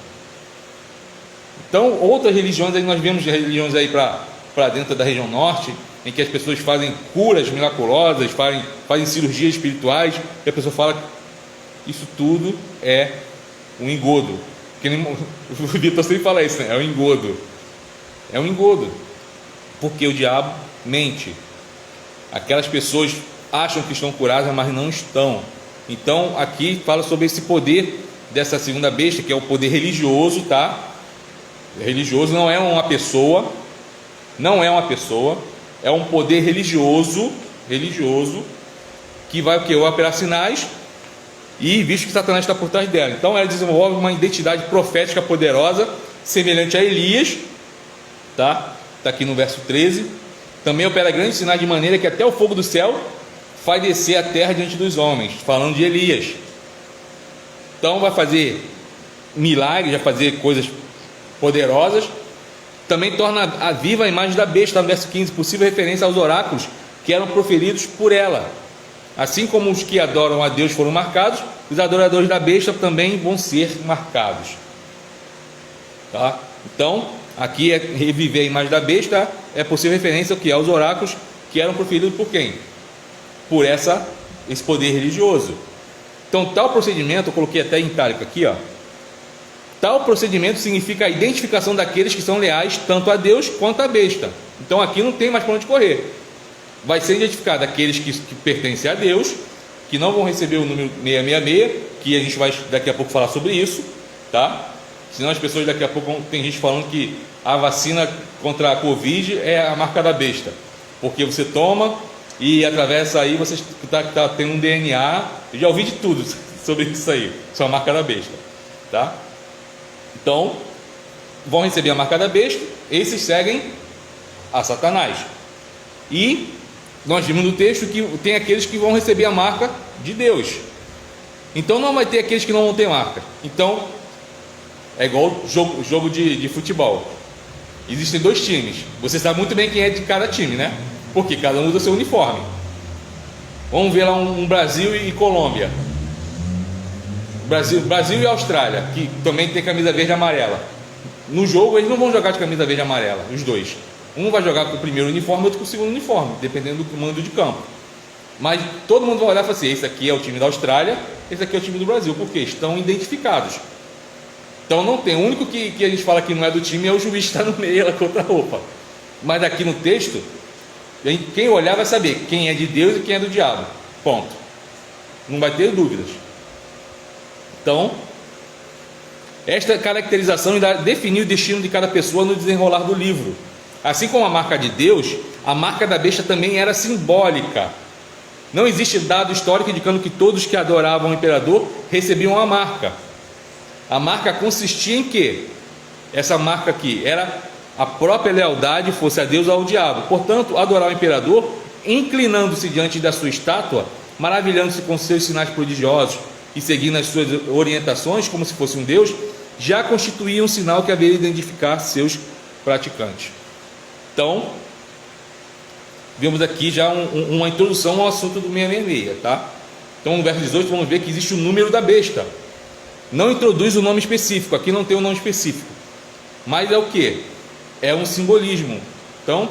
Então, outras religiões, aí nós vemos religiões aí para dentro da região norte, em que as pessoas fazem curas miraculosas, fazem cirurgias espirituais, e a pessoa fala que isso tudo é um engodo. O Vitor sempre fala isso, né? É um engodo. É um engodo. Porque o diabo mente. Aquelas pessoas acham que estão curadas, mas não estão. Então, aqui fala sobre esse poder dessa segunda besta, que é o poder religioso, tá? Religioso não é uma pessoa, é um poder religioso, que vai o quê? Vai operar sinais, e visto que Satanás está por trás dela. Então ela desenvolve uma identidade profética poderosa, semelhante a Elias, tá? Está aqui no verso 13. Também opera grandes sinais de maneira que até o fogo do céu faz descer a terra diante dos homens, falando de Elias. Então vai fazer milagres, vai fazer coisas poderosas. Também torna viva a imagem da besta, no verso 15, possível referência aos oráculos que eram proferidos por ela. Assim como os que adoram a Deus foram marcados, os adoradores da besta também vão ser marcados, tá? Então aqui é reviver a imagem da besta, é possível referência ao que? Aos oráculos que eram proferidos por quem? Por esse poder religioso. Então tal procedimento, eu coloquei até em itálico aqui, tal procedimento significa a identificação daqueles que são leais tanto a Deus quanto à besta. Então aqui não tem mais para onde correr. Vai ser identificado aqueles que pertencem a Deus, que não vão receber o número 666, que a gente vai daqui a pouco falar sobre isso, tá? Senão as pessoas daqui a pouco, tem gente falando que a vacina contra a Covid é a marca da besta, porque você toma e atravessa aí, você está tendo um DNA. Eu já ouvi de tudo sobre isso aí, isso é a marca da besta, tá? Então, vão receber a marca da besta, esses seguem a Satanás. E nós vimos no texto que tem aqueles que vão receber a marca de Deus. Então não vai ter aqueles que não vão ter marca. Então é igual jogo de futebol. Existem dois times. Você sabe muito bem quem é de cada time, né? Porque cada um usa seu uniforme. Vamos ver lá um Brasil e Colômbia. Brasil e Austrália, que também tem camisa verde e amarela. No jogo eles não vão jogar de camisa verde e amarela, os dois. Um vai jogar com o primeiro uniforme, outro com o segundo uniforme, dependendo do mando de campo. Mas todo mundo vai olhar e falar assim: esse aqui é o time da Austrália, esse aqui é o time do Brasil, porque estão identificados. Então não tem, o único que a gente fala que não é do time é o juiz que está no meio, ela contra a roupa. Mas aqui no texto, quem olhar vai saber quem é de Deus e quem é do diabo. Ponto. Não vai ter dúvidas. Então, esta caracterização irá definir o destino de cada pessoa no desenrolar do livro. Assim como a marca de Deus, a marca da besta também era simbólica. Não existe dado histórico indicando que todos que adoravam o imperador recebiam a marca. A marca consistia em quê? Essa marca aqui era a própria lealdade, fosse a Deus ou ao diabo. Portanto, adorar o imperador, inclinando-se diante da sua estátua, maravilhando-se com seus sinais prodigiosos e seguindo as suas orientações como se fosse um Deus, já constituía um sinal que haveria de identificar seus praticantes. Então, vemos aqui já uma introdução ao assunto do 666, tá? Então, no verso 18, vamos ver que existe o número da besta. Não introduz o nome específico, aqui não tem um nome específico. Mas é o que? É um simbolismo. Então,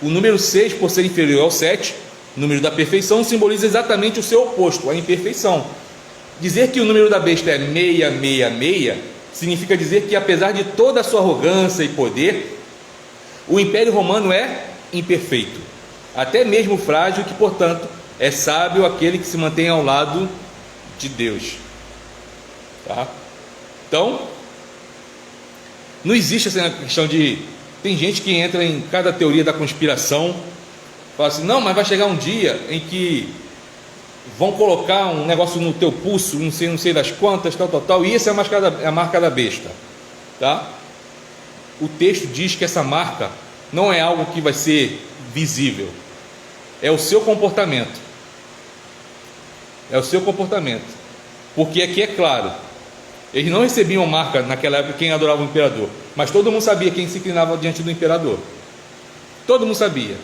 o número 6, por ser inferior ao 7, número da perfeição, simboliza exatamente o seu oposto, a imperfeição. Dizer que o número da besta é 666 significa dizer que, apesar de toda a sua arrogância e poder, o Império Romano é imperfeito, até mesmo frágil, que, portanto, é sábio aquele que se mantém ao lado de Deus. Tá? Então, não existe essa questão de... Tem gente que entra em cada teoria da conspiração, fala assim: não, mas vai chegar um dia em que vão colocar um negócio no teu pulso, não sei das quantas, tal, e essa é a marca da besta. Tá? O texto diz que essa marca não é algo que vai ser visível, é o seu comportamento. É o seu comportamento. Porque aqui é claro, eles não recebiam marca naquela época quem adorava o imperador, mas todo mundo sabia quem se inclinava diante do imperador. Todo mundo sabia.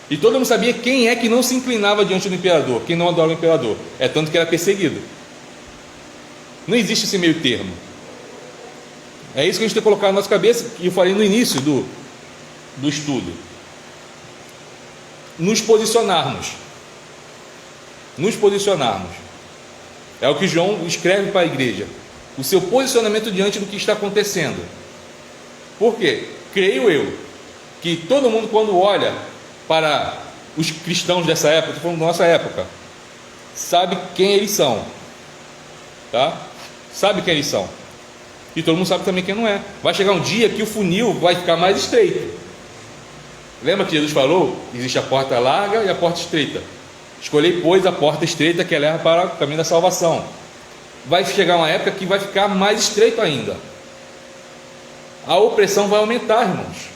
E todo mundo sabia quem é que não se inclinava diante do imperador, quem não adora o imperador. É tanto que era perseguido. Não existe esse meio termo. É isso que a gente tem que colocar na nossa cabeça, e eu falei no início do estudo. Nos posicionarmos. É o que João escreve para a igreja. O seu posicionamento diante do que está acontecendo. Por quê? Creio eu que todo mundo, quando olha para os cristãos dessa época, estou falando da nossa época, sabe quem eles são. Tá? Sabe quem eles são. E todo mundo sabe também quem não é. Vai chegar um dia que o funil vai ficar mais estreito. Lembra que Jesus falou? Existe a porta larga e a porta estreita. Escolhei, pois, a porta estreita que leva para o caminho da salvação. Vai chegar uma época que vai ficar mais estreito ainda. A opressão vai aumentar, irmãos.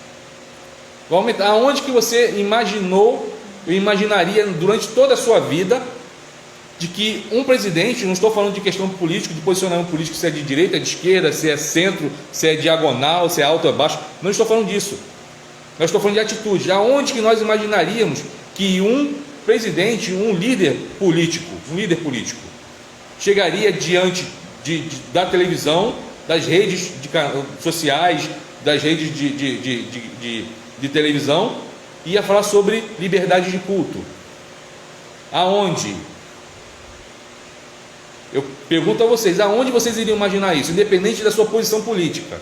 Vai aumentar. Aonde que você imaginou, eu imaginaria durante toda a sua vida, de que um presidente, não estou falando de questão política, de posicionamento político, se é de direita, de esquerda, se é centro, se é diagonal, se é alto ou baixo, não estou falando disso. Nós estamos falando de atitude. Aonde que nós imaginaríamos que um presidente, um líder político, chegaria diante da televisão, das redes sociais, das redes de televisão, e ia falar sobre liberdade de culto? Aonde? Eu pergunto a vocês, aonde vocês iriam imaginar isso, independente da sua posição política?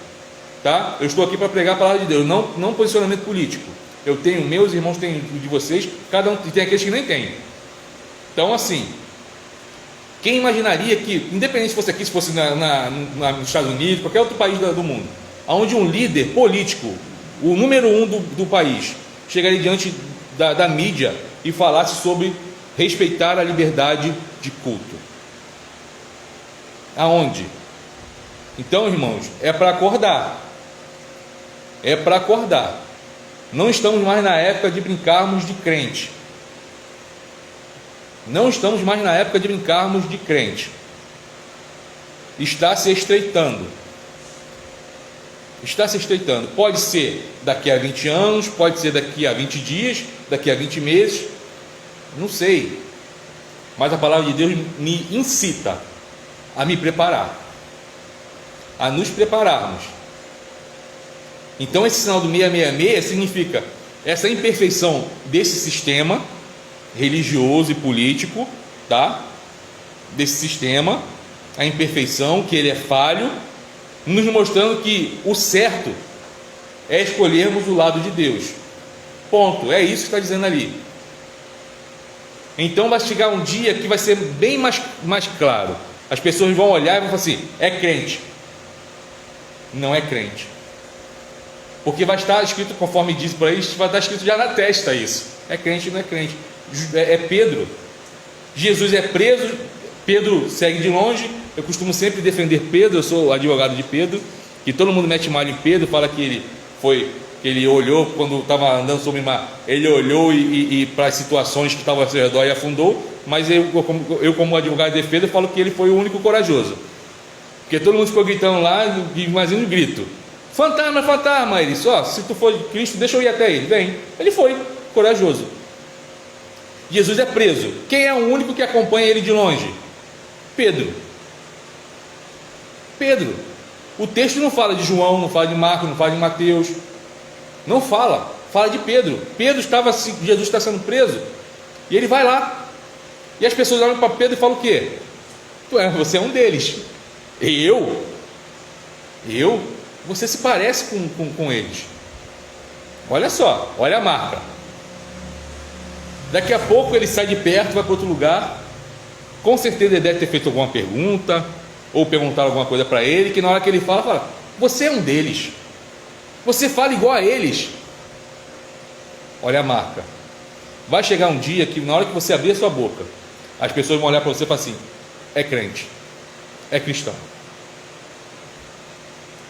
Tá? Eu estou aqui para pregar a palavra de Deus, não posicionamento político. Eu tenho, meus irmãos têm de vocês, cada um, e tem aqueles que nem têm. Então, assim, Quem imaginaria que, independente se fosse aqui, se fosse nos Estados Unidos, qualquer outro país do mundo, onde um líder político, o número um do país, chegaria diante da mídia e falasse sobre respeitar a liberdade de culto? Aonde? Então, irmãos, é para acordar. É para acordar. Não estamos mais na época de brincarmos de crente. Não estamos mais na época de brincarmos de crente. Está se estreitando. Está se estreitando. Pode ser daqui a 20 anos, pode ser daqui a 20 dias, daqui a 20 meses, não sei. Mas a palavra de Deus me incita a me preparar, a nos prepararmos. Então esse sinal do 666 significa essa imperfeição desse sistema religioso e político, tá? Desse sistema, a imperfeição, que ele é falho, nos mostrando que o certo é escolhermos o lado de Deus. Ponto. É isso que está dizendo ali. Então vai chegar um dia que vai ser bem mais claro. As pessoas vão olhar e vão falar assim: é crente. Não é crente. Porque vai estar escrito, conforme diz por aí, vai estar escrito já na testa isso. É crente, não é crente. É Pedro. Jesus é preso, Pedro segue de longe. Eu costumo sempre defender Pedro, eu sou advogado de Pedro, e todo mundo mete malho em Pedro, fala que ele olhou quando estava andando sobre o mar, ele olhou e para as situações que estavam ao seu redor e afundou. Mas eu como advogado de defesa, falo que ele foi o único corajoso, porque todo mundo ficou gritando lá, imagina o grito: fantasma, fantasma. Ele disse: ó, se tu for de Cristo, deixa eu ir até ele. Vem. Ele foi corajoso. Jesus é preso. Quem é o único que acompanha ele de longe? Pedro. O texto não fala de João, não fala de Marcos, não fala de Mateus, não fala de Pedro. Jesus está sendo preso e ele vai lá, e as pessoas olham para Pedro e falam o quê? Você é um deles. Você se parece com eles. Olha só, olha a marca. Daqui a pouco ele sai de perto, vai para outro lugar. Com certeza ele deve ter feito alguma pergunta, ou perguntar alguma coisa para ele, que na hora que ele fala: você é um deles, você fala igual a eles. Olha a marca. Vai chegar um dia que na hora que você abrir a sua boca, as pessoas vão olhar para você e falar assim: é crente, é cristão.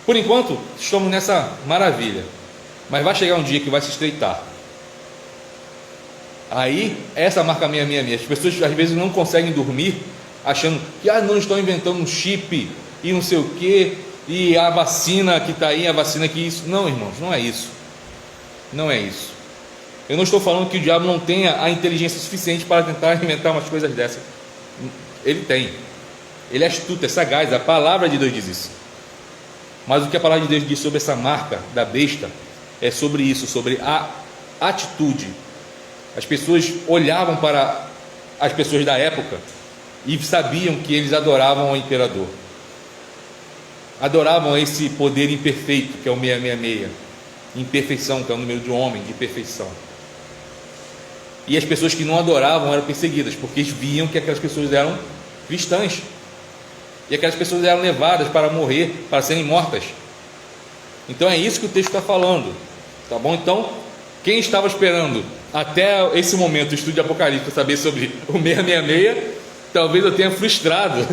Por enquanto estamos nessa maravilha, mas vai chegar um dia que vai se estreitar. Aí essa marca 666, as pessoas às vezes não conseguem dormir achando que não estão inventando um chip e não sei o que, e a vacina que está aí, a vacina que isso. Não, irmãos, não é isso. Não é isso. Eu não estou falando que o diabo não tenha a inteligência suficiente para tentar inventar umas coisas dessas. Ele tem. Ele é astuto, é sagaz. A palavra de Deus diz isso. Mas o que a palavra de Deus diz sobre essa marca da besta é sobre isso, sobre a atitude. As pessoas olhavam para as pessoas da época e sabiam que eles adoravam o imperador, adoravam esse poder imperfeito que é o 666, imperfeição, que é o número de homem, de perfeição. E as pessoas que não adoravam eram perseguidas, porque eles viam que aquelas pessoas eram cristãs, e aquelas pessoas eram levadas para morrer, para serem mortas. Então é isso que o texto está falando, tá bom? Então, quem estava esperando até esse momento o estudo de Apocalipse para saber sobre o 666, talvez eu tenha frustrado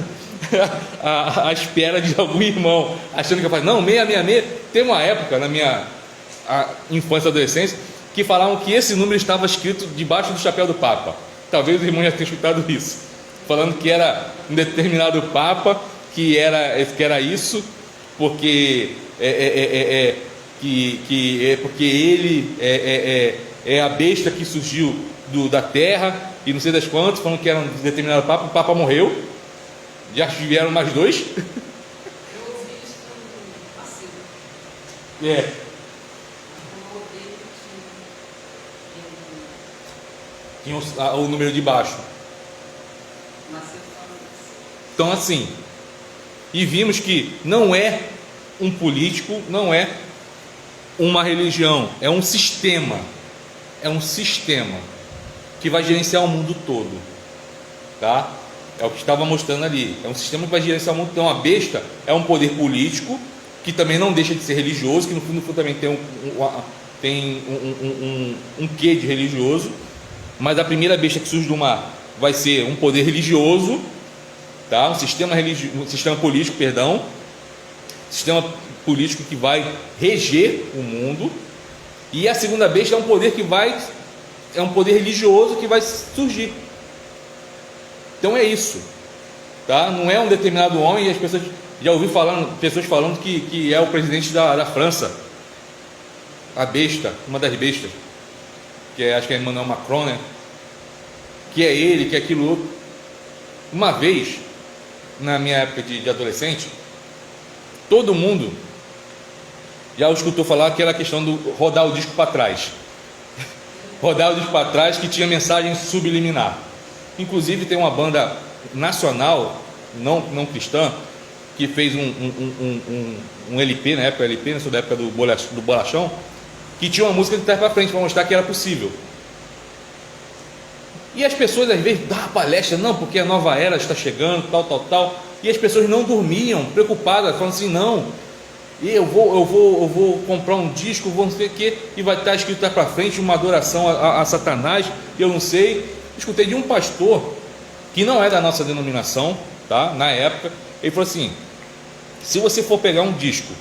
a espera de algum irmão, achando que eu falei: não, 666. Tem uma época na minha infância e adolescência que falavam que esse número estava escrito debaixo do chapéu do Papa. Talvez o irmão já tenha escutado isso, falando que era um determinado Papa que era isso, porque porque ele é a besta que surgiu da terra, e não sei das quantas, falando que era um determinado Papa. O Papa morreu, já vieram mais dois. Eu ouvi isso quando nasceu. Tinha o número de baixo. Então assim, e vimos que não é um político, não é uma religião, é um sistema que vai gerenciar o mundo todo, tá? É o que estava mostrando ali. É um sistema que vai gerenciar o mundo. Então a besta é um poder político que também não deixa de ser religioso, que no fundo também tem um quê de religioso. Mas a primeira besta que surge do mar vai ser um poder religioso, tá? Um sistema político, perdão. Sistema político que vai reger o mundo. E a segunda besta é um poder é um poder religioso que vai surgir. Então é isso, tá? Não é um determinado homem. E as pessoas já ouvi pessoas falando que é o presidente da França, a besta, uma das bestas, acho que é Emmanuel Macron, né? Que é ele, que é aquilo outro. Uma vez, na minha época de adolescente, todo mundo já escutou falar aquela questão do rodar o disco para trás. Rodar o disco para trás, que tinha mensagem subliminar. Inclusive tem uma banda nacional, não cristã, que fez um LP, na época LP, na época do Bolachão, que tinha uma música de trás para frente, para mostrar que era possível. E as pessoas às vezes davam palestra, não, porque a nova era está chegando, tal, e as pessoas não dormiam, preocupadas, falando assim, não, eu vou comprar um disco, vou não sei o que, e vai estar escrito para frente uma adoração a Satanás, eu não sei. Escutei de um pastor que não é da nossa denominação, tá? Na época, ele falou assim: se você for pegar um disco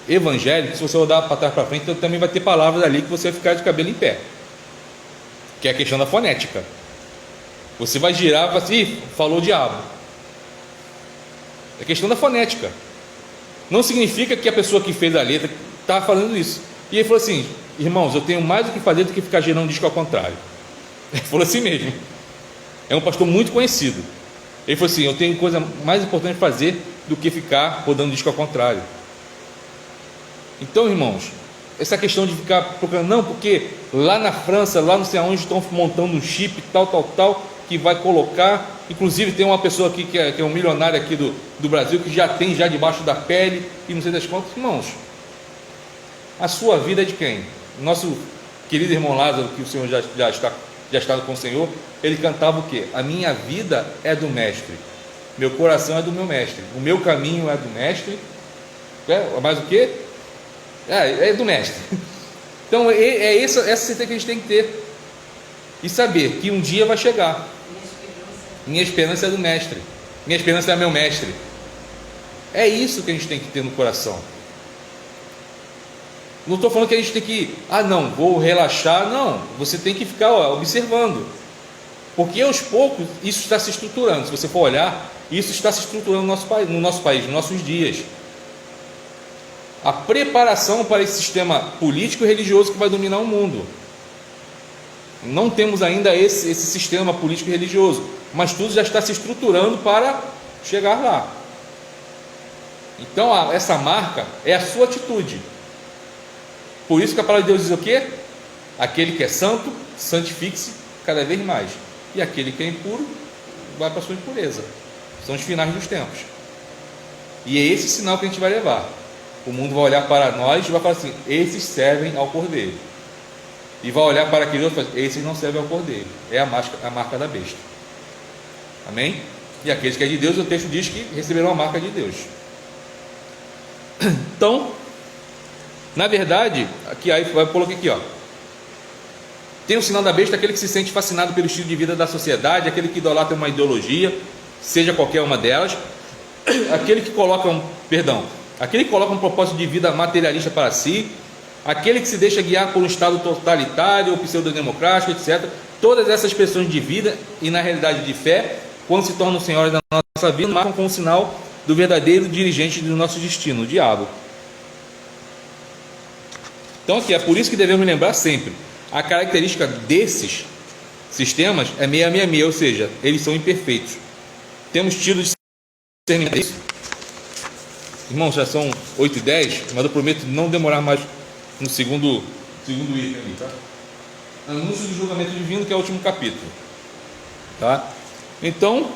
evangélico, se você rodar para trás para frente, então também vai ter palavras ali que você vai ficar de cabelo em pé, que é a questão da fonética. Você vai girar e vai assim, falou o diabo. É questão da fonética. Não significa que a pessoa que fez a letra está falando isso. E ele falou assim: irmãos, eu tenho mais o que fazer do que ficar girando um disco ao contrário. Ele falou assim mesmo. É um pastor muito conhecido. Ele falou assim: eu tenho coisa mais importante para fazer do que ficar rodando disco ao contrário. Então, irmãos, essa questão de ficar procurando, não, porque lá na França, lá não sei aonde, estão montando um chip tal, que vai colocar. Inclusive tem uma pessoa aqui que é um milionário aqui do Brasil, que já tem debaixo da pele, e não sei das quantas. Irmãos, a sua vida é de quem? Nosso querido irmão Lázaro, que o Senhor já está com o Senhor, ele cantava o quê? A minha vida é do mestre, meu coração é do meu mestre, o meu caminho é do mestre, mais o quê? É do mestre. Então essa certeza que a gente tem que ter, e saber que um dia vai chegar. Minha esperança é do mestre, minha esperança é meu mestre. É isso que a gente tem que ter no coração. Não estou falando que a gente tem que, não, vou relaxar. Não, você tem que ficar observando, porque aos poucos isso está se estruturando. Se você for olhar, isso está se estruturando no nosso país, nos nossos dias. A preparação para esse sistema político e religioso que vai dominar o mundo. Não temos ainda esse sistema político e religioso, mas tudo já está se estruturando para chegar lá. Então essa marca é a sua atitude. Por isso que a palavra de Deus diz o quê? Aquele que é santo, santifique-se cada vez mais, e aquele que é impuro, vai para a sua impureza. São os finais dos tempos, e é esse sinal que a gente vai levar. O mundo vai olhar para nós e vai falar assim: esses servem ao Cordeiro. E vai olhar para aquele outro e falar: esses não servem ao Cordeiro. É a marca da besta. Amém? E aqueles que é de Deus, o texto diz que receberão a marca de Deus. Então, na verdade, aqui aí vai colocar aqui, tem o sinal da besta, aquele que se sente fascinado pelo estilo de vida da sociedade, aquele que idolatra uma ideologia, seja qualquer uma delas, aquele que coloca um propósito de vida materialista para si, aquele que se deixa guiar por um estado totalitário ou pseudodemocrático, etc. Todas essas expressões de vida e na realidade de fé, quando se tornam senhores da nossa vida, marcam com o sinal do verdadeiro dirigente do nosso destino, o diabo. Então aqui, é por isso que devemos lembrar sempre: a característica desses sistemas é 666, ou seja, eles são imperfeitos. Temos tido discernimento disso. Irmãos, já são 8h10, mas eu prometo não demorar mais no segundo item ali, tá? Anúncio do julgamento divino, que é o último capítulo, tá? Então,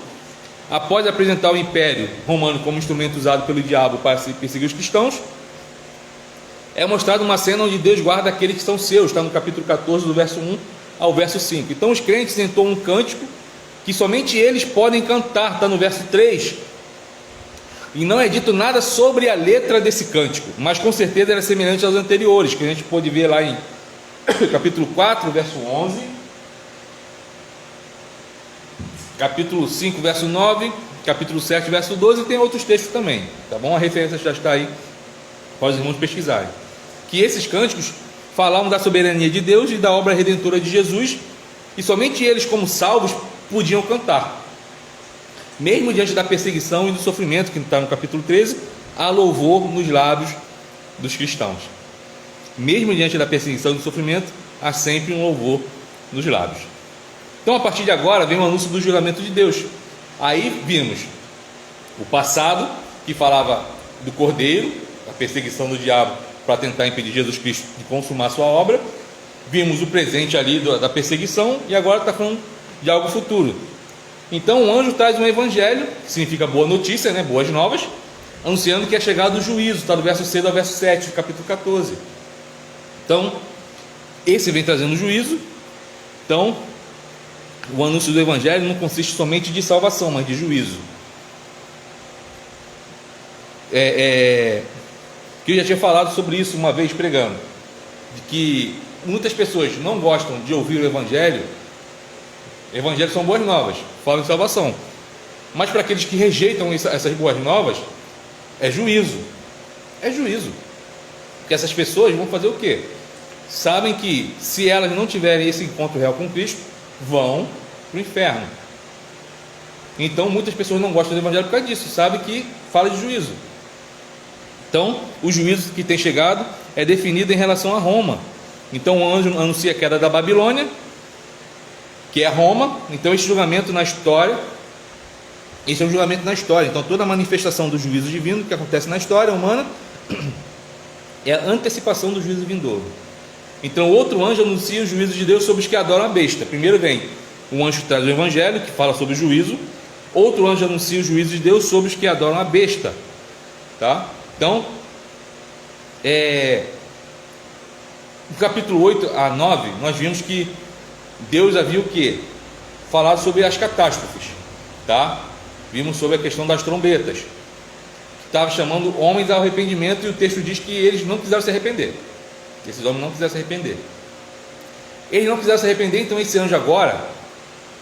após apresentar o Império Romano como instrumento usado pelo diabo para perseguir os cristãos, é mostrada uma cena onde Deus guarda aqueles que são seus, está no capítulo 14, do verso 1 ao verso 5. Então os crentes entoam um cântico que somente eles podem cantar, está no verso 3. E não é dito nada sobre a letra desse cântico, mas com certeza era semelhante aos anteriores, que a gente pode ver lá em capítulo 4, verso 11, capítulo 5, verso 9, capítulo 7, verso 12, e tem outros textos também, tá bom? A referência já está aí para os irmãos pesquisarem. Que esses cânticos falavam da soberania de Deus e da obra redentora de Jesus, e somente eles, como salvos, podiam cantar. Mesmo diante da perseguição e do sofrimento, que está no capítulo 13, há louvor nos lábios dos cristãos. Mesmo diante da perseguição e do sofrimento, há sempre um louvor nos lábios. Então, a partir de agora, vem o anúncio do julgamento de Deus. Aí vimos o passado, que falava do cordeiro, a perseguição do diabo para tentar impedir Jesus Cristo de consumar sua obra. Vimos o presente ali da perseguição, e agora está falando de algo futuro. Então o anjo traz um evangelho, que significa boa notícia, né? Boas novas, anunciando que é chegado o juízo, está do verso 6 ao verso 7 do capítulo 14. Então, esse vem trazendo o juízo. Então, o anúncio do evangelho não consiste somente de salvação, mas de juízo. Que eu já tinha falado sobre isso uma vez pregando, de que muitas pessoas não gostam de ouvir o evangelho. Evangelhos são boas novas, falam de salvação, mas para aqueles que rejeitam essas boas novas, é juízo, porque essas pessoas vão fazer o quê? Sabem que se elas não tiverem esse encontro real com Cristo, vão para o inferno. Então muitas pessoas não gostam do evangelho por causa disso, sabem que fala de juízo. Então o juízo que tem chegado é definido em relação a Roma. Então o anjo anuncia a queda da Babilônia, que é Roma. Então esse julgamento na história, esse é um julgamento na história. Então toda a manifestação do juízo divino que acontece na história humana é a antecipação do juízo vindouro. Então outro anjo anuncia o juízo de Deus sobre os que adoram a besta. Primeiro vem um anjo que traz o evangelho, que fala sobre o juízo. Outro anjo anuncia o juízo de Deus sobre os que adoram a besta, tá? Então no capítulo 8 a 9 nós vimos que Deus havia o que? Falado sobre as catástrofes, tá? Vimos sobre a questão das trombetas, que estava chamando homens ao arrependimento, e o texto diz que eles não quiseram se arrepender. Esses homens não quiseram se arrepender. Eles não quiseram se arrepender, então esse anjo agora,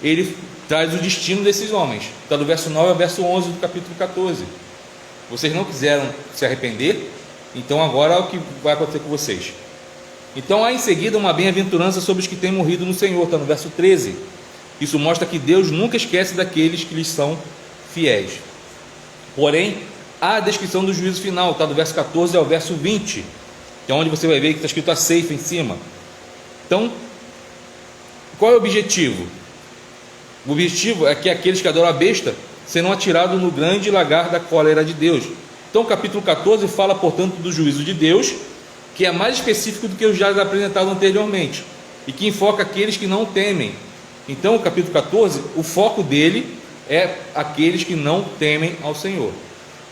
ele traz o destino desses homens. Está do verso 9 ao verso 11 do capítulo 14. Vocês não quiseram se arrepender, então agora é o que vai acontecer com vocês. Então há em seguida uma bem-aventurança sobre os que têm morrido no Senhor, está no verso 13. Isso mostra que Deus nunca esquece daqueles que lhes são fiéis. Porém, há a descrição do juízo final, está do verso 14 ao verso 20, que é onde você vai ver que está escrito a ceifa em cima. Então, qual é o objetivo? O objetivo é que aqueles que adoram a besta serão atirados no grande lagar da cólera de Deus. Então o capítulo 14 fala, portanto, do juízo de Deus, que é mais específico do que eu já apresentado anteriormente, e que enfoca aqueles que não temem. Então o capítulo 14, o foco dele é aqueles que não temem ao Senhor.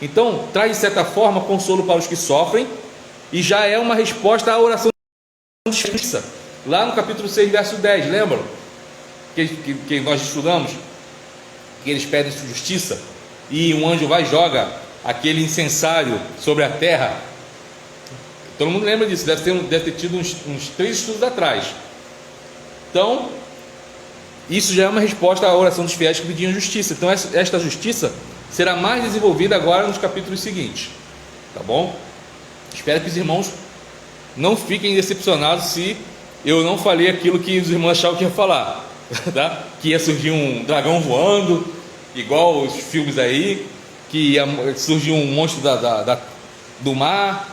Então traz de certa forma consolo para os que sofrem, e já é uma resposta à oração de justiça, lá no capítulo 6, verso 10, lembram? Que nós estudamos, que eles pedem justiça, e um anjo vai e joga aquele incensário sobre a terra. Todo mundo lembra disso, deve ter tido uns 3 estudos atrás. Então, isso já é uma resposta à oração dos fiéis que pediam justiça. Então esta justiça será mais desenvolvida agora nos capítulos seguintes, tá bom? Espero que os irmãos não fiquem decepcionados se eu não falei aquilo que os irmãos achavam que ia falar, tá? Que ia surgir um dragão voando, igual os filmes aí, que ia surgir um monstro do mar,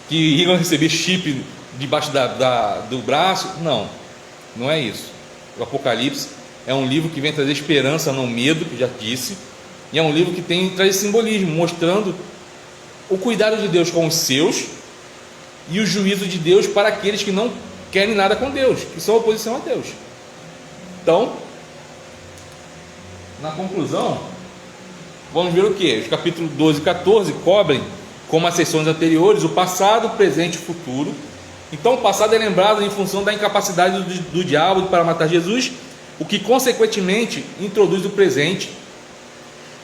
que iriam receber chip debaixo do braço. Não é isso. O Apocalipse é um livro que vem trazer esperança, não medo, que já disse, e é um livro que traz simbolismo, mostrando o cuidado de Deus com os seus e o juízo de Deus para aqueles que não querem nada com Deus, que são oposição a Deus. Então, na conclusão, vamos ver o que? Os capítulos 12 e 14 cobrem, como as sessões anteriores, o passado, o presente e o futuro. Então o passado é lembrado em função da incapacidade do diabo para matar Jesus, o que consequentemente introduz o presente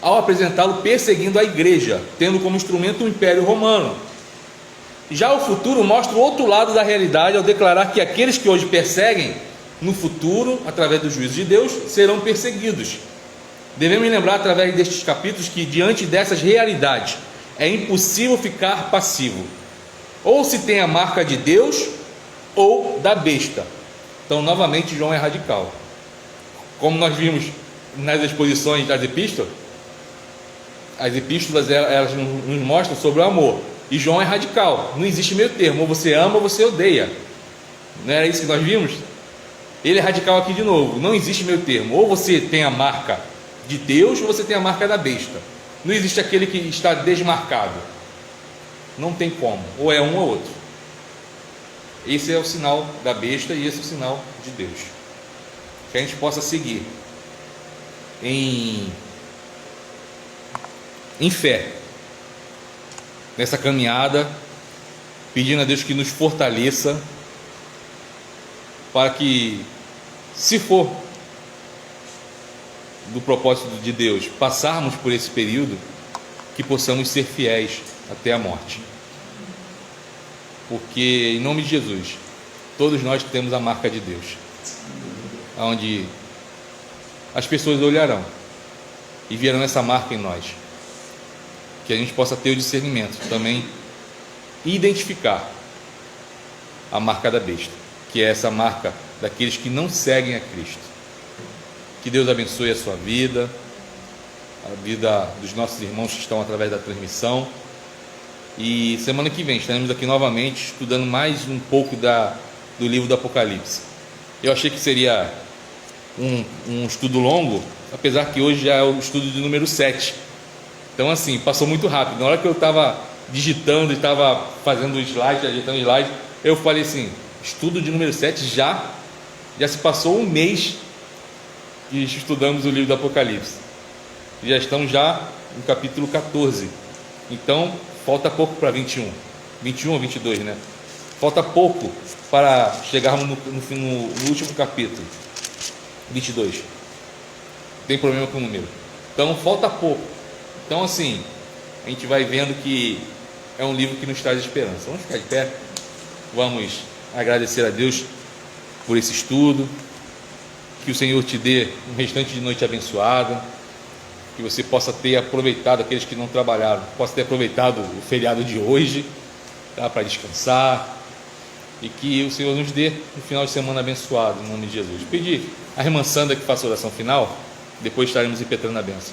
ao apresentá-lo perseguindo a igreja, tendo como instrumento o Império Romano. Já o futuro mostra o outro lado da realidade ao declarar que aqueles que hoje perseguem, no futuro, através do juízo de Deus, serão perseguidos. Devemos lembrar através destes capítulos que diante dessas realidades é impossível ficar passivo. Ou se tem a marca de Deus ou da besta. Então, novamente, João é radical. Como nós vimos nas exposições das epístolas, as epístolas elas nos mostram sobre o amor. E João é radical. Não existe meio termo. Ou você ama ou você odeia. Não era isso que nós vimos? Ele é radical aqui de novo. Não existe meio termo. Ou você tem a marca de Deus ou você tem a marca da besta. Não existe aquele que está desmarcado. Não tem como. Ou é um ou outro. Esse é o sinal da besta e esse é o sinal de Deus. Que a gente possa seguir em fé nessa caminhada, pedindo a Deus que nos fortaleça para que, se for do propósito de Deus, passarmos por esse período, que possamos ser fiéis até a morte. Porque, em nome de Jesus, todos nós temos a marca de Deus, onde as pessoas olharão e verão essa marca em nós. Que a gente possa ter o discernimento também, identificar a marca da besta, que é essa marca daqueles que não seguem a Cristo. Que Deus abençoe a sua vida, a vida dos nossos irmãos que estão através da transmissão. E semana que vem estaremos aqui novamente estudando mais um pouco do livro do Apocalipse. Eu achei que seria um estudo longo, apesar que hoje já é o estudo de número 7. Então, assim, passou muito rápido. Na hora que eu estava digitando e estava fazendo o slide, ajeitando o slide, eu falei assim, estudo de número 7 já se passou um mês que estudamos o livro do Apocalipse. Já estamos já no capítulo 14. Então, falta pouco para 21 ou 22, né? Falta pouco para chegarmos no último capítulo, 22. Tem problema com o número. Então, falta pouco. Então, assim, a gente vai vendo que é um livro que nos traz esperança. Vamos ficar de pé, vamos agradecer a Deus por esse estudo, que o Senhor te dê um restante de noite abençoada, que você possa ter aproveitado, aqueles que não trabalharam, possa ter aproveitado o feriado de hoje, tá, para descansar, e que o Senhor nos dê um final de semana abençoado, em nome de Jesus. Pedir a irmã Sandra que faça a oração final, depois estaremos impetrando a bênção.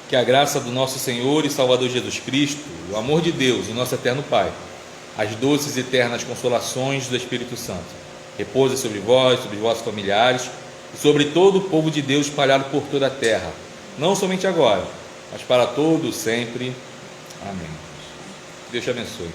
Que a graça do nosso Senhor e Salvador Jesus Cristo, o amor de Deus, o nosso eterno Pai, as doces e eternas consolações do Espírito Santo, repouse sobre vós, sobre vossos familiares e sobre todo o povo de Deus espalhado por toda a terra, não somente agora, mas para todos sempre. Amém. Deus te abençoe.